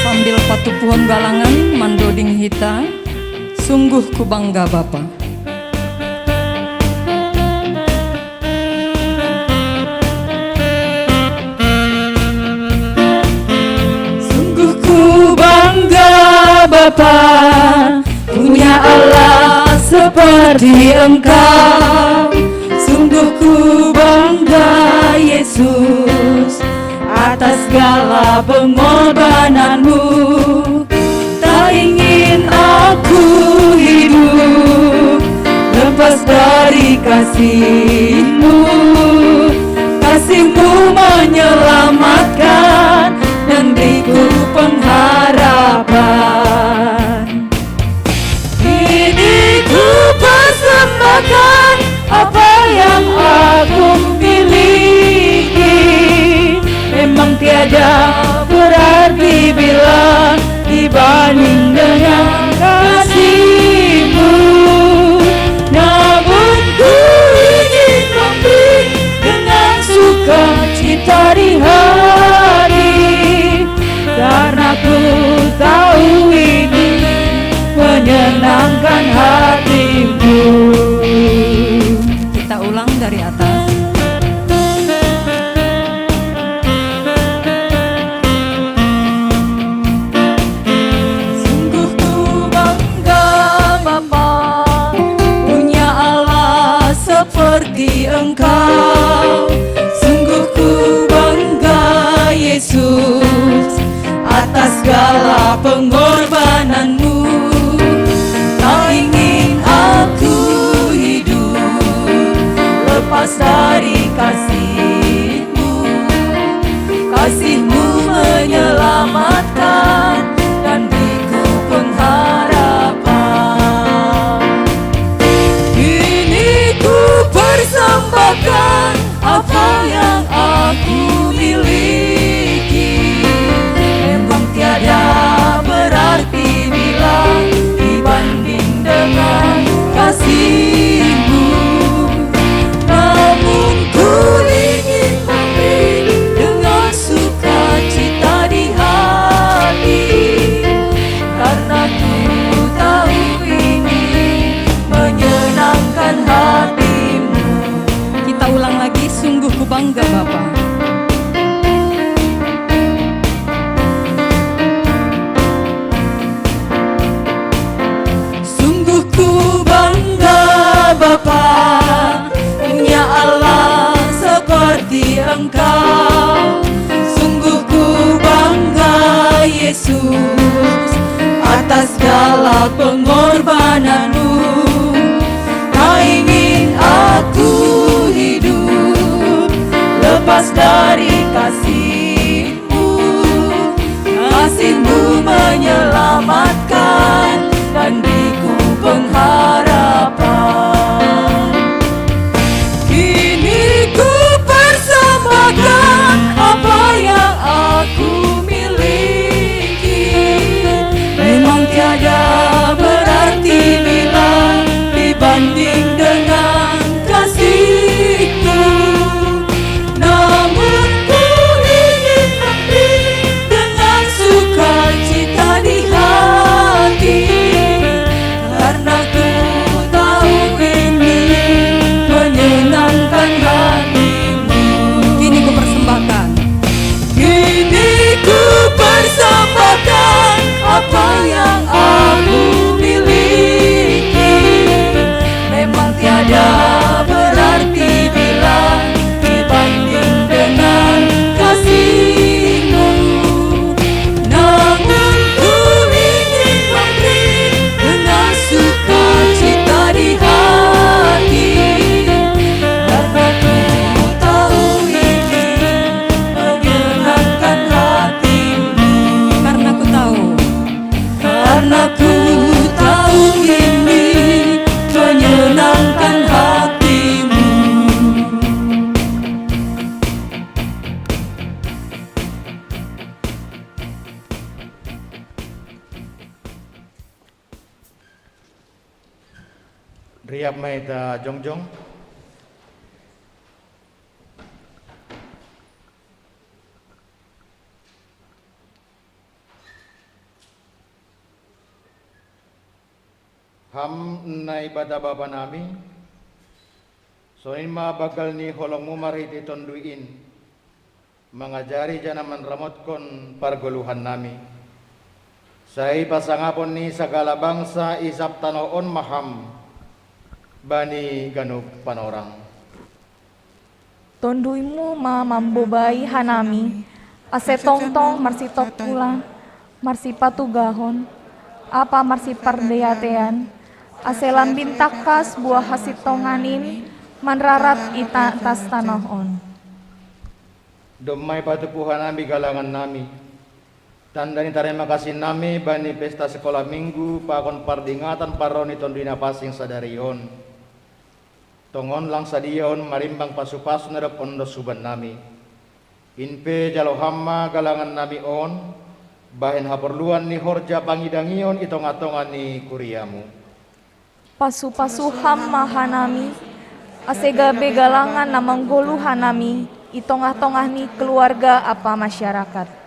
Sambil patupuhon galangan mandoding hita, sungguh ku bangga Bapa. Sungguh ku bangga Bapa, punya Allah seperti Engkau. Sungguh ku bangga Yesus atas segala pengorbananmu. Tak ingin aku hidup lepas dari kasih-Mu. Kasih-Mu menyelamatkan dan beriku pengharapan. Kini ku persembahkan apa yang aku miliki. Memang tiada berarti bila dibanding dengan kasih-Mu. Namun ku ingin memberi dengan sukacita di hati, karena ku tahu ini menyenangkan hati-Mu. Kita ulang dari atas. Seperti Engkau, sungguh ku bangga Yesus atas segala pengorbananmu. Tak ingin aku hidup lepas dari kasih-Mu. Kasih-Mu menyelamatkan dan beriku pengharapan. Kini ku persembahkan apa yang aku miliki. Memang tiada berarti bila dibanding dengan kasih-Mu. Namun ku ingin memberi dengan sukacita di hati, karena ku tahu ini menyenangkan hati-Mu. Kita ulang lagi, sungguh ku bangga Bapa. Sungguh ku bangga Bapa, punya Allah seperti Engkau. Sungguh ku bangga Yesus atas segala pengorbananmu. Tak ingin aku hidup lepas dari kasih-Mu. Kasih-Mu menyelamatkan dan beriku pengharapan. Kini ku persembahkan apa yang aku miliki. Riap maita jongjong. Ham na ibada baba nami, soin mabagal ni holong mo mariti tonduin, mangajari dyan naman ramot kon parguluhan nami. Sa ipasangapon ni sagala bangsa isap tanoon maham, bani ganug panorang. Tonduy mo mamambubay hanami, ase tongtong marsitok pula, marsipatugahon, apa marsipardeyatean, ase lambin takas buah hasitonganin, manrarat ita tas tanohon. Dumay patupuhan nami galangan nami. Tanda ni terima kasih nami bani pesta sekolah minggu pakon pardingatan paroni tondina pasing sadarion. Tongon lang sadion marimbang pasupas na pondo suban nami. Inpe jalo hamma galangan nami on bahin haperluan ni horja pangidangion itong-atongan ni kuriamu. Pasu-pasu hamma hanami, ase gabe galangan namang golu hanami, itong-atongah ni keluarga apa masyarakat.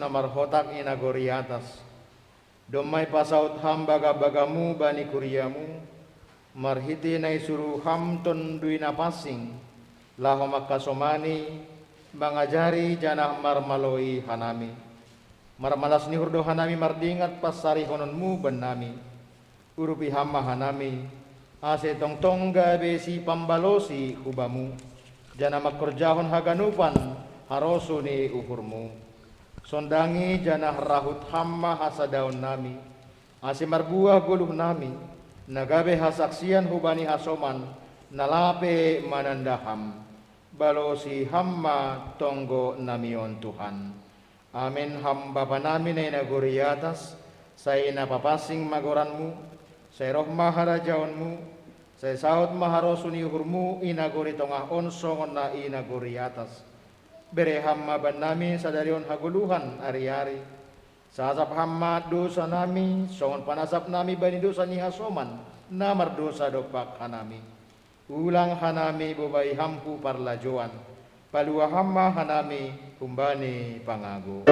Marhotak inagori atas, domay pasaut ham baga-bagamu bani kuriamu, marhiti na isuru ham tondui napasing, laho makasomani, mangajari janah marmaloi hanami, marmalas ni hurdo hanami mardingat pasari hononmu benami, urupi hamma hanami, ase tong-tong gabe si pambalosi hubamu, janah makorjahon haganupan, harosu ni uhurmu. Sondangi janah rahut hamma hasadaun nami, asimar buah guluh nami, nagabe hasaksian hubani hasoman, nalape manandaham, balosi hamma tonggo namion Tuhan. Amin ham bapa nami na inaguri atas, saya napapasing magoranmu, saya roh maharajaonmu, saya saut maharosuni uhurmu inaguri tongah onsongon na inaguri atas. Bere hamma ban nami sadarion haguluhan ari-ari. Sasap hamma dosa nami, songon panasap nami bani dosa ni hasoman, namar dosa dopak hanami. Ulang hanami bubai hampu parlajoan, palua hamma hanami kumbani pangago.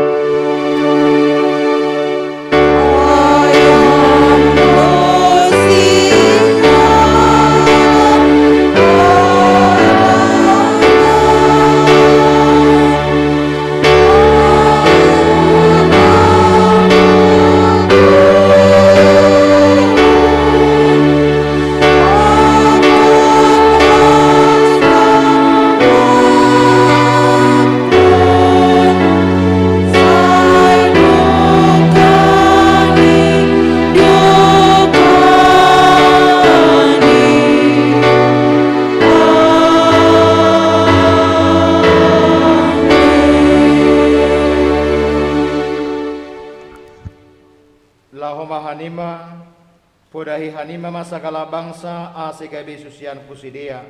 Podahi hanima masakala bangsa asikabe susian pusidea.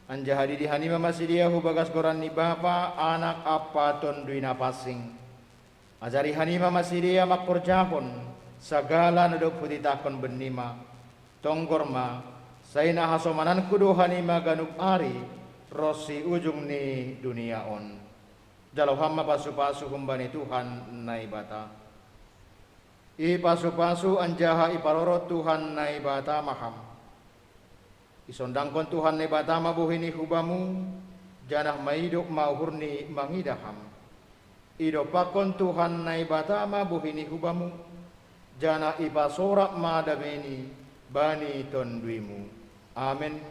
Anjahadi di hanima masidia hubagas goran ni bapa anak apa tonduina pasing. Ajari hanima masidia makorjahon sagala nudok putitakon benima. Tonggorma saina hasomanan kudu hanima ganuk ari rosi ujung ni dunia on. dalau hamma pasu-pasu humbani Tuhan nai bata. I pasu-pasu anjaha iparoro Tuhan nai bata maham. Isondangkon Tuhan nai bata mabuhini hubamu, janah maidok mauhurni mangidaham. Idopakon Tuhan nai bata mabuhini hubamu, janah ipasorak madabeni bani tonduimu. Amin.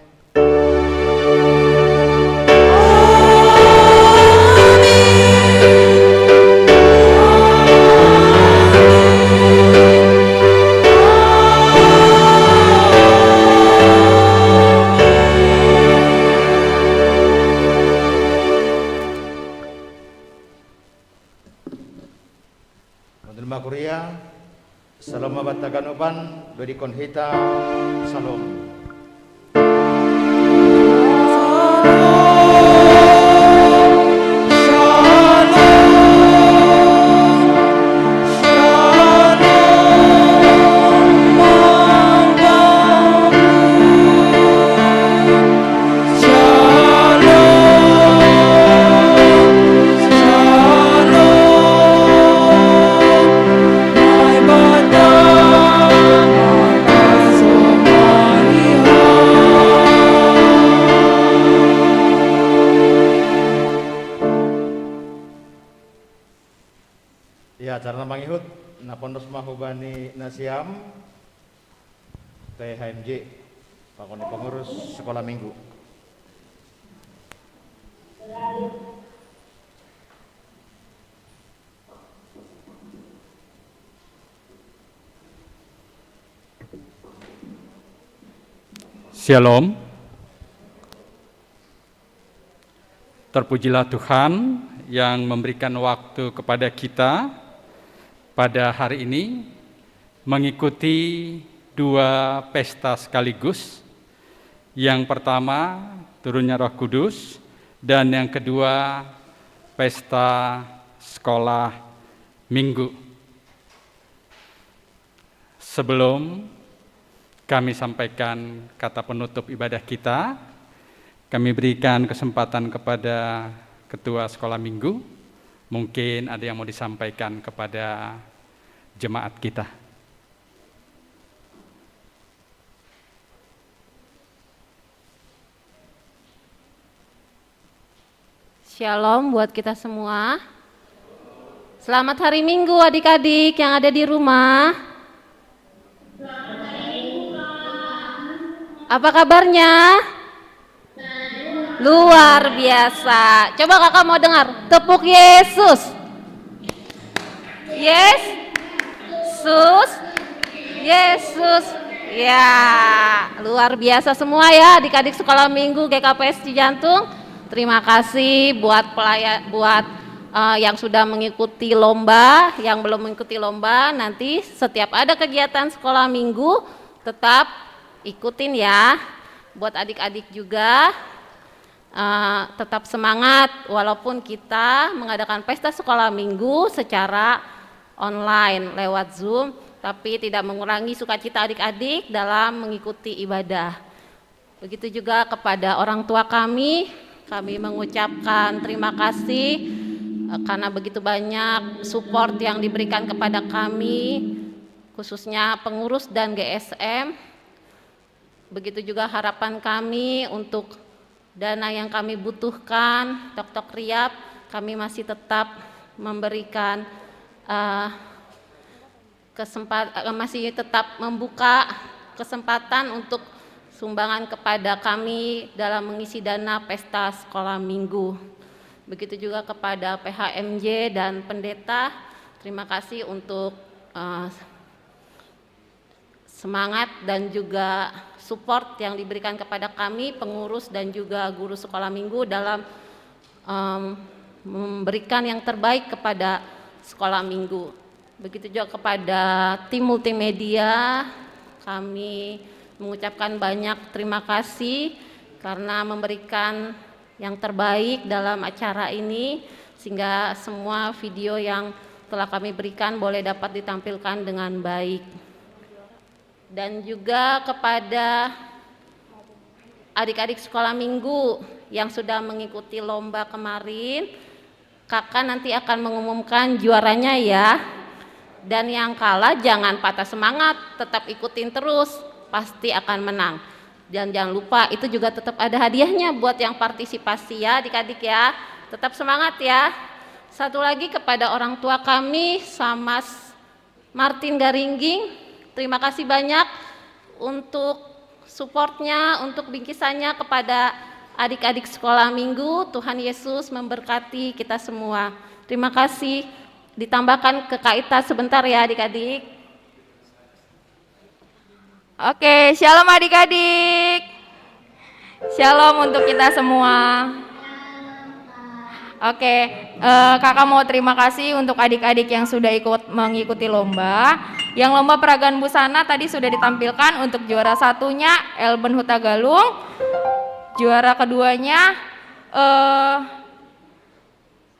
Menerima kuria, salam bataganuban, dari konhita, salam. Ya, cara mangihut na pondos mahubani nasiam THMJ pakoni pengurus sekolah minggu. Shalom. Terpujilah Tuhan yang memberikan waktu kepada kita pada hari ini mengikuti dua pesta sekaligus. Yang pertama turunnya Roh Kudus dan yang kedua pesta sekolah minggu. Sebelum kami sampaikan kata penutup ibadah kita, kami berikan kesempatan kepada ketua sekolah minggu. Mungkin ada yang mau disampaikan kepada jemaat kita. Shalom buat kita semua. Selamat hari Minggu adik-adik yang ada di rumah. Apa kabarnya? Luar biasa. Coba kakak mau dengar tepuk Yesus. Yesus. Yesus. Ya, luar biasa semua ya adik-adik sekolah minggu GKPS Cijantung. Terima kasih buat yang sudah mengikuti lomba, yang belum mengikuti lomba, nanti setiap ada kegiatan sekolah minggu tetap ikutin ya. Buat adik-adik juga tetap semangat walaupun kita mengadakan pesta sekolah minggu secara online lewat Zoom, tapi tidak mengurangi sukacita adik-adik dalam mengikuti ibadah. Begitu juga kepada orang tua kami mengucapkan terima kasih karena begitu banyak support yang diberikan kepada kami, khususnya pengurus dan GSM. Begitu juga harapan kami untuk dana yang kami butuhkan, Tok Riap, kami masih tetap memberikan masih tetap membuka kesempatan untuk sumbangan kepada kami dalam mengisi dana pesta sekolah minggu. Begitu juga kepada PHMJ dan pendeta, terima kasih untuk semangat dan juga support yang diberikan kepada kami, pengurus dan juga guru sekolah minggu dalam memberikan yang terbaik kepada sekolah minggu. Begitu juga kepada tim multimedia, kami mengucapkan banyak terima kasih karena memberikan yang terbaik dalam acara ini, sehingga semua video yang telah kami berikan boleh dapat ditampilkan dengan baik. Dan juga kepada adik-adik sekolah minggu yang sudah mengikuti lomba kemarin, Kakak nanti akan mengumumkan juaranya ya. Dan yang kalah jangan patah semangat, tetap ikutin terus, pasti akan menang. Dan jangan lupa itu juga tetap ada hadiahnya buat yang partisipasi ya adik-adik ya. Tetap semangat ya. Satu lagi kepada orang tua kami, Samas Martin Garingging, terima kasih banyak untuk supportnya, untuk bingkisannya kepada adik-adik sekolah minggu. Tuhan Yesus memberkati kita semua. Terima kasih. Ditambahkan ke Kak Ita sebentar ya adik-adik. Oke, shalom adik-adik. Shalom untuk kita semua. Oke, kakak mau terima kasih untuk adik-adik yang sudah ikut mengikuti lomba. Yang lomba peragaan busana tadi sudah ditampilkan. Untuk juara satunya Elben Huta Galung, juara keduanya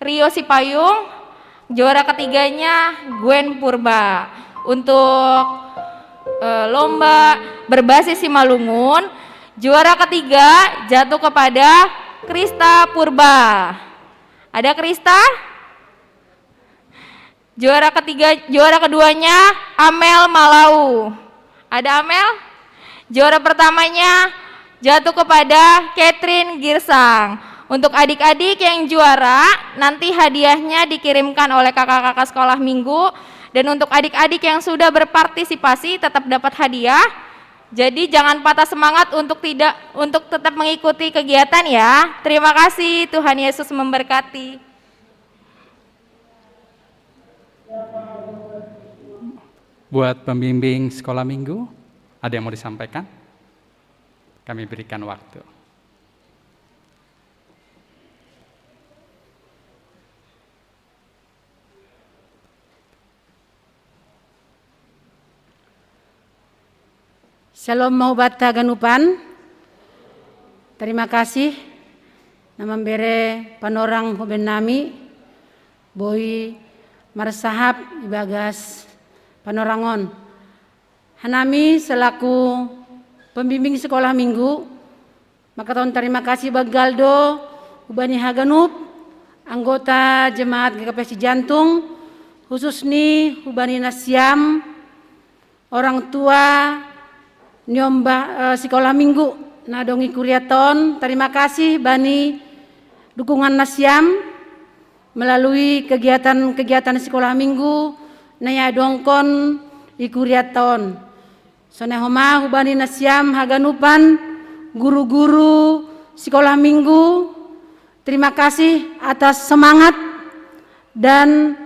Rio Sipayung, juara ketiganya Gwen Purba. Untuk lomba berbasis Simalungun, juara ketiga jatuh kepada Krista Purba. Ada Krista? Juara keduanya Amel Malau. Ada Amel? Juara pertamanya jatuh kepada Catherine Girsang. Untuk adik-adik yang juara, nanti hadiahnya dikirimkan oleh kakak-kakak sekolah minggu. Dan untuk adik-adik yang sudah berpartisipasi tetap dapat hadiah. Jadi jangan patah semangat untuk tetap mengikuti kegiatan ya. Terima kasih, Tuhan Yesus memberkati. Buat pembimbing sekolah minggu, ada yang mau disampaikan? Kami berikan waktu. Shalom Mahubata Ganupan. Terima kasih. Nama bere panorang hoben nami, Boy Marsahap Ibagas Panorangon. Hanami selaku pembimbing sekolah minggu, maka tahun terima kasih Bagaldo Ubani Haganup, anggota jemaat GKP Jantung, khusus nih Ubani Nasyam, orang tua Nyomba sekolah minggu nadongi kuriaton. Terima kasih Bani dukungan Nasyam melalui kegiatan sekolah minggu naya dongkon di kuriaton. Sonehoma Bani Nasyam Haganupan, guru-guru sekolah minggu, terima kasih atas semangat dan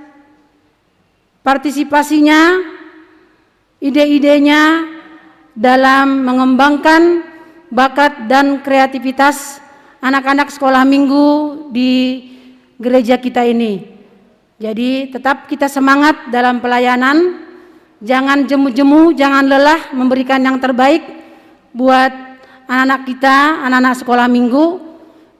partisipasinya, ide-idenya dalam mengembangkan bakat dan kreativitas anak-anak sekolah minggu di gereja kita ini. Jadi tetap kita semangat dalam pelayanan, jangan jemu-jemu, jangan lelah memberikan yang terbaik buat anak-anak kita, anak-anak sekolah minggu.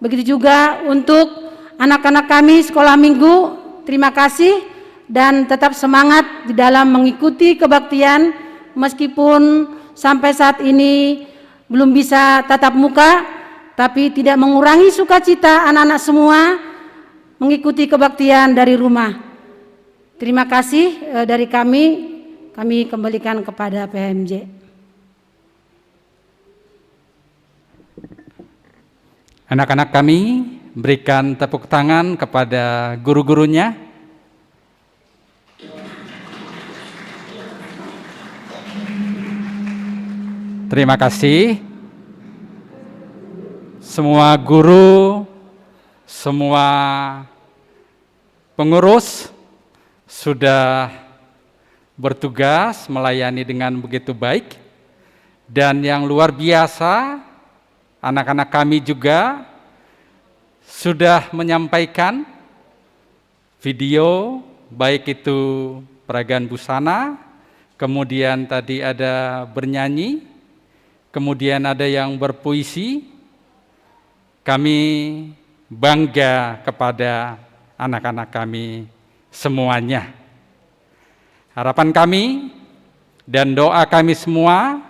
Begitu juga untuk anak-anak kami sekolah minggu, terima kasih dan tetap semangat di dalam mengikuti kebaktian meskipun sampai saat ini belum bisa tatap muka, tapi tidak mengurangi sukacita anak-anak semua mengikuti kebaktian dari rumah. Terima kasih dari kami kembalikan kepada PMJ. Anak-anak kami berikan tepuk tangan kepada guru-gurunya. Terima kasih. Semua guru, semua pengurus sudah bertugas melayani dengan begitu baik. Dan yang luar biasa, anak-anak kami juga sudah menyampaikan video, baik itu peragaan busana, kemudian tadi ada bernyanyi, kemudian ada yang berpuisi. Kami bangga kepada anak-anak kami semuanya. Harapan kami dan doa kami semua,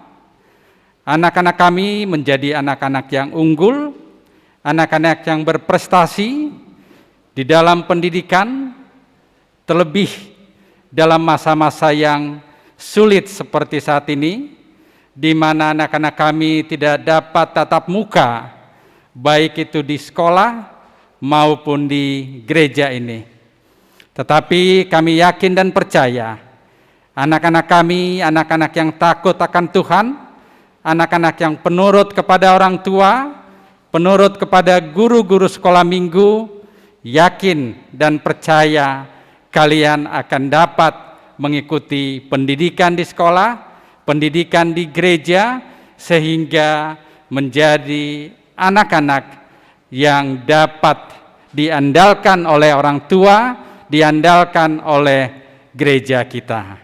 anak-anak kami menjadi anak-anak yang unggul, anak-anak yang berprestasi, di dalam pendidikan, terlebih dalam masa-masa yang sulit seperti saat ini, di mana anak-anak kami tidak dapat tatap muka, baik itu di sekolah maupun di gereja ini. Tetapi kami yakin dan percaya, anak-anak kami, anak-anak yang takut akan Tuhan, anak-anak yang penurut kepada orang tua, penurut kepada guru-guru sekolah minggu, yakin dan percaya kalian akan dapat mengikuti pendidikan di sekolah, pendidikan di gereja, sehingga menjadi anak-anak yang dapat diandalkan oleh orang tua, diandalkan oleh gereja kita.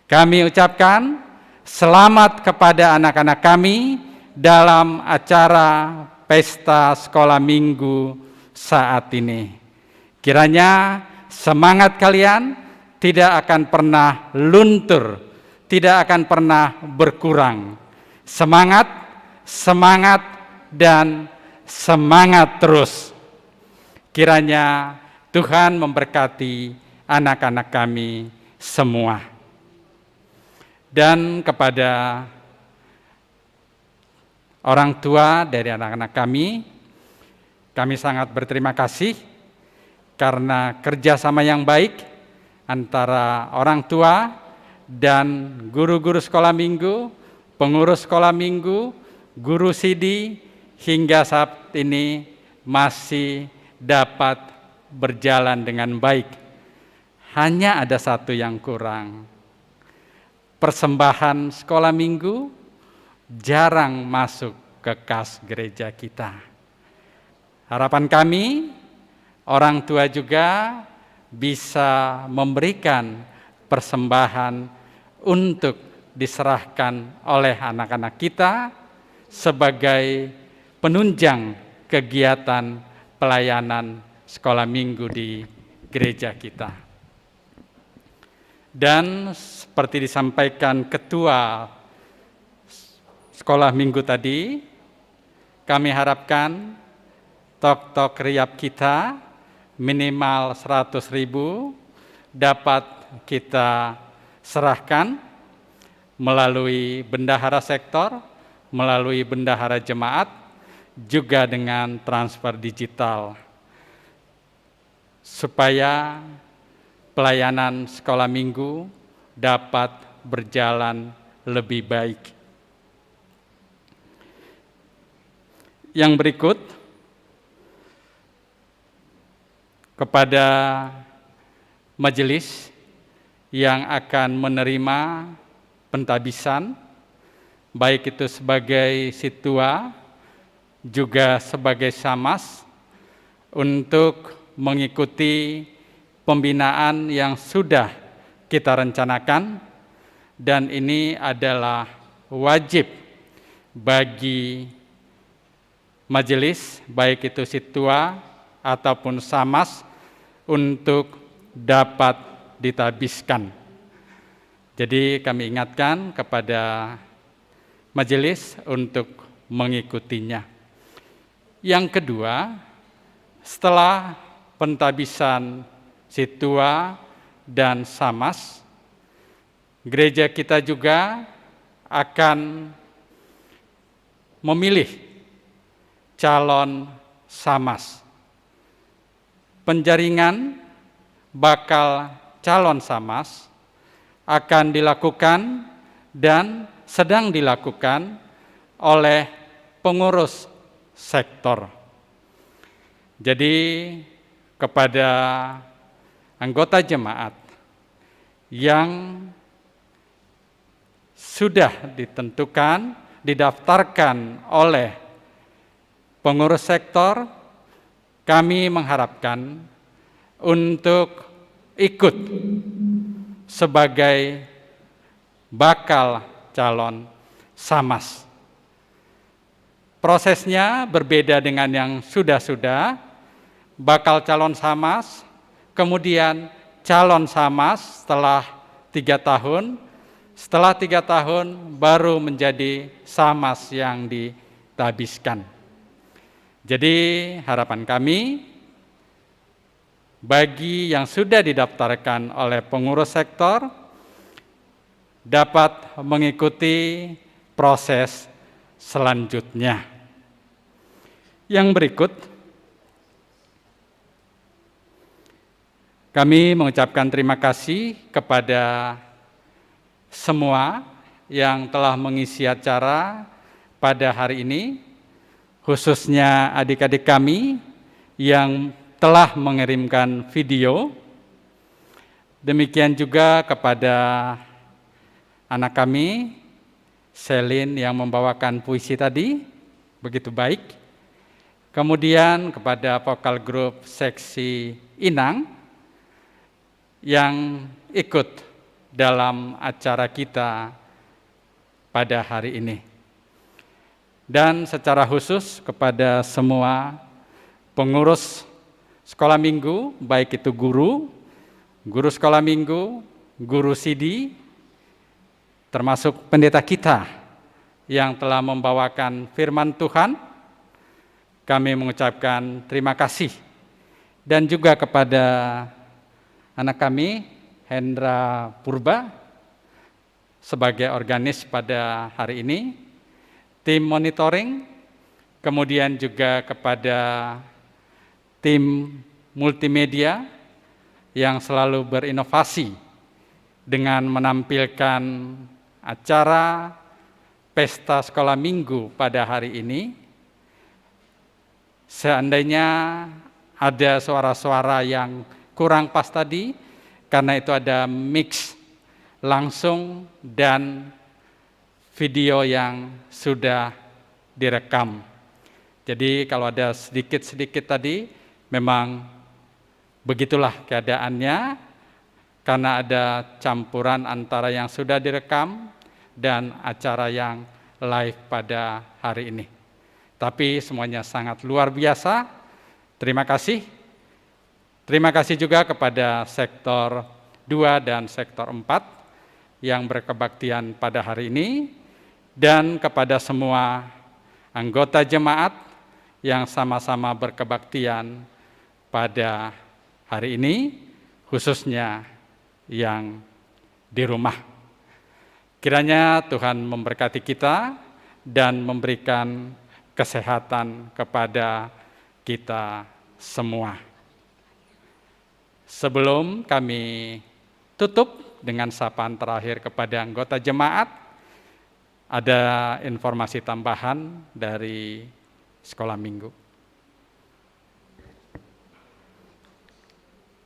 Kami ucapkan selamat kepada anak-anak kami dalam acara pesta sekolah minggu saat ini. Kiranya semangat kalian tidak akan pernah luntur, tidak akan pernah berkurang. Semangat, semangat, dan semangat terus. Kiranya Tuhan memberkati anak-anak kami semua. Dan kepada orang tua dari anak-anak kami sangat berterima kasih karena kerjasama yang baik antara orang tua dan guru-guru sekolah minggu, pengurus sekolah minggu, guru sidi, hingga saat ini masih dapat berjalan dengan baik. Hanya ada satu yang kurang. Persembahan sekolah minggu jarang masuk ke kas gereja kita. Harapan kami, orang tua juga bisa memberikan persembahan untuk diserahkan oleh anak-anak kita sebagai penunjang kegiatan pelayanan sekolah minggu di gereja kita. Dan seperti disampaikan ketua sekolah minggu tadi, kami harapkan tok-tok riap kita minimal 100.000 dapat kita serahkan melalui bendahara sektor, melalui bendahara jemaat, juga dengan transfer digital, supaya pelayanan sekolah minggu dapat berjalan lebih baik. Yang berikut, kepada majelis yang akan menerima pentabisan, baik itu sebagai situa, juga sebagai samas, untuk mengikuti pembinaan yang sudah kita rencanakan, dan ini adalah wajib bagi majelis, baik itu situa ataupun samas, untuk dapat ditabiskan. Jadi kami ingatkan kepada majelis untuk mengikutinya. Yang kedua, setelah pentabisan situa dan samas, gereja kita juga akan memilih calon samas. Penjaringan bakal calon samas akan dilakukan dan sedang dilakukan oleh pengurus sektor. Jadi kepada anggota jemaat yang sudah ditentukan, didaftarkan oleh pengurus sektor, kami mengharapkan untuk ikut sebagai bakal calon samas. Prosesnya berbeda dengan yang sudah-sudah, bakal calon samas, kemudian calon samas setelah 3 tahun, setelah 3 tahun baru menjadi samas yang ditabiskan. Jadi harapan kami, bagi yang sudah didaftarkan oleh pengurus sektor dapat mengikuti proses selanjutnya. Yang berikut, kami mengucapkan terima kasih kepada semua yang telah mengisi acara pada hari ini, khususnya adik-adik kami yang telah mengirimkan video. Demikian juga kepada anak kami, Selin, yang membawakan puisi tadi, begitu baik. Kemudian kepada vokal grup seksi Inang yang ikut dalam acara kita pada hari ini. Dan secara khusus kepada semua pengurus sekolah minggu, baik itu guru sekolah minggu, guru CD, termasuk pendeta kita yang telah membawakan firman Tuhan, kami mengucapkan terima kasih. Dan juga kepada anak kami, Hendra Purba, sebagai organis pada hari ini, tim monitoring, kemudian juga kepada tim multimedia yang selalu berinovasi dengan menampilkan acara pesta sekolah minggu pada hari ini. Seandainya ada suara-suara yang kurang pas tadi, karena itu ada mix langsung dan video yang sudah direkam. Jadi kalau ada sedikit-sedikit tadi, memang begitulah keadaannya, karena ada campuran antara yang sudah direkam dan acara yang live pada hari ini. Tapi semuanya sangat luar biasa. Terima kasih. Terima kasih juga kepada sektor 2 dan sektor 4 yang berkebaktian pada hari ini, dan kepada semua anggota jemaat yang sama-sama berkebaktian pada hari ini, khususnya yang di rumah. Kiranya Tuhan memberkati kita dan memberikan kesehatan kepada kita semua. Sebelum kami tutup dengan sapaan terakhir kepada anggota jemaat, ada informasi tambahan dari sekolah minggu.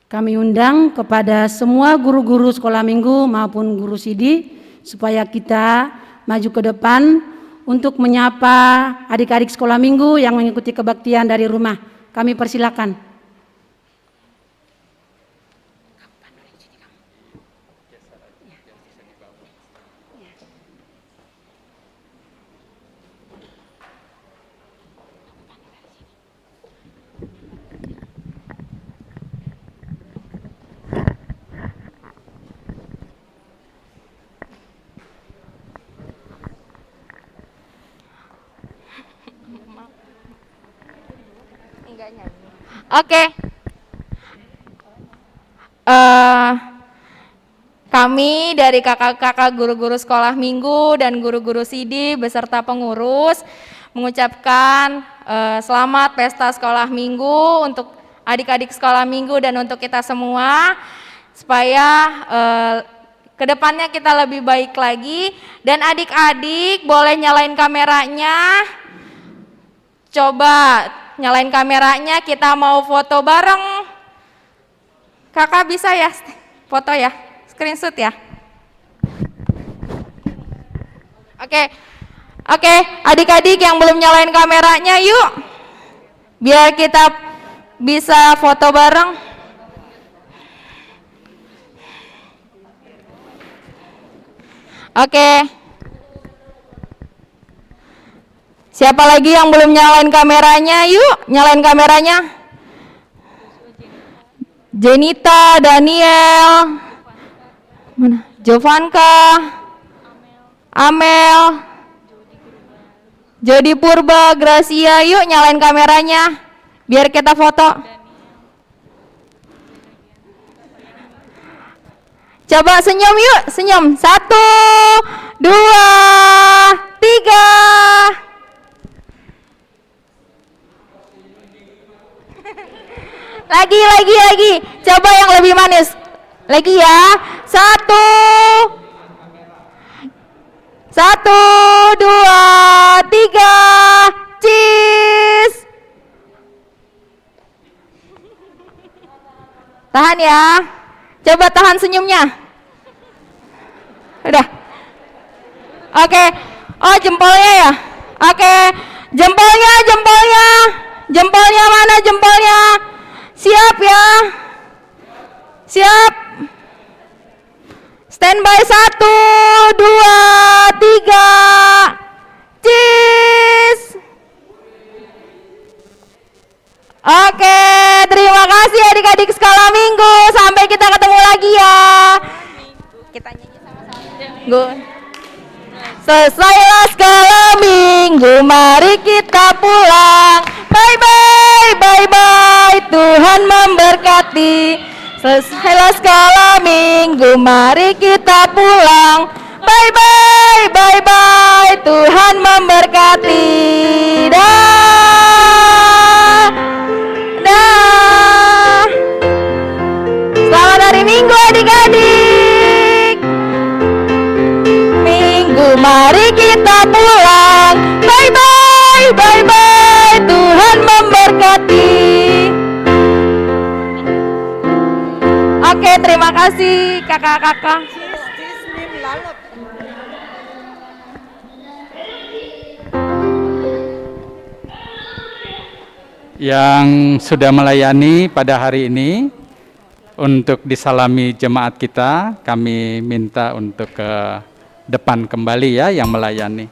Kami undang kepada semua guru-guru sekolah minggu maupun guru CD supaya kita maju ke depan untuk menyapa adik-adik sekolah minggu yang mengikuti kebaktian dari rumah. Kami persilakan. Oke. Kami dari kakak-kakak guru-guru sekolah minggu dan guru-guru CD beserta pengurus mengucapkan selamat pesta sekolah minggu untuk adik-adik sekolah minggu dan untuk kita semua, supaya kedepannya kita lebih baik lagi. Dan adik-adik boleh nyalain kameranya. Coba nyalain kameranya, kita mau foto bareng. Kakak bisa ya foto ya, screenshot ya. Oke, adik-adik yang belum nyalain kameranya, yuk, biar kita bisa foto bareng. Oke. Siapa lagi yang belum nyalain kameranya? Yuk, nyalain kameranya. Jenita, Daniel, mana? Jovanka, Amel, Jody Purba, Gracia. Yuk, nyalain kameranya biar kita foto. Coba senyum yuk, senyum. 1, 2, 3. Lagi. Coba yang lebih manis. Lagi ya. 1, 2, 3. Cheese. Tahan ya. Coba tahan senyumnya. Udah. Oke. Oh, jempolnya ya. Oke. Jempolnya. Jempolnya mana jempolnya? Siap ya. Siap. Standby 1, 2, 3. Cheese. Oke, terima kasih adik-adik sekolah minggu. Sampai kita ketemu lagi ya. Kita nyanyi sama-sama. Selesailah sekolah minggu, mari kita pulang. Bye bye, Tuhan memberkati. Selesailah sekolah minggu, mari kita pulang. Bye bye, Tuhan memberkati. Dah. Selamat hari Minggu adik-adik. Minggu mari kita pulang. Bye bye, Tuhan memberkati. Oke, terima kasih kakak-kakak. Yang sudah melayani pada hari ini, untuk disalami jemaat kita, kami minta untuk ke depan kembali ya yang melayani.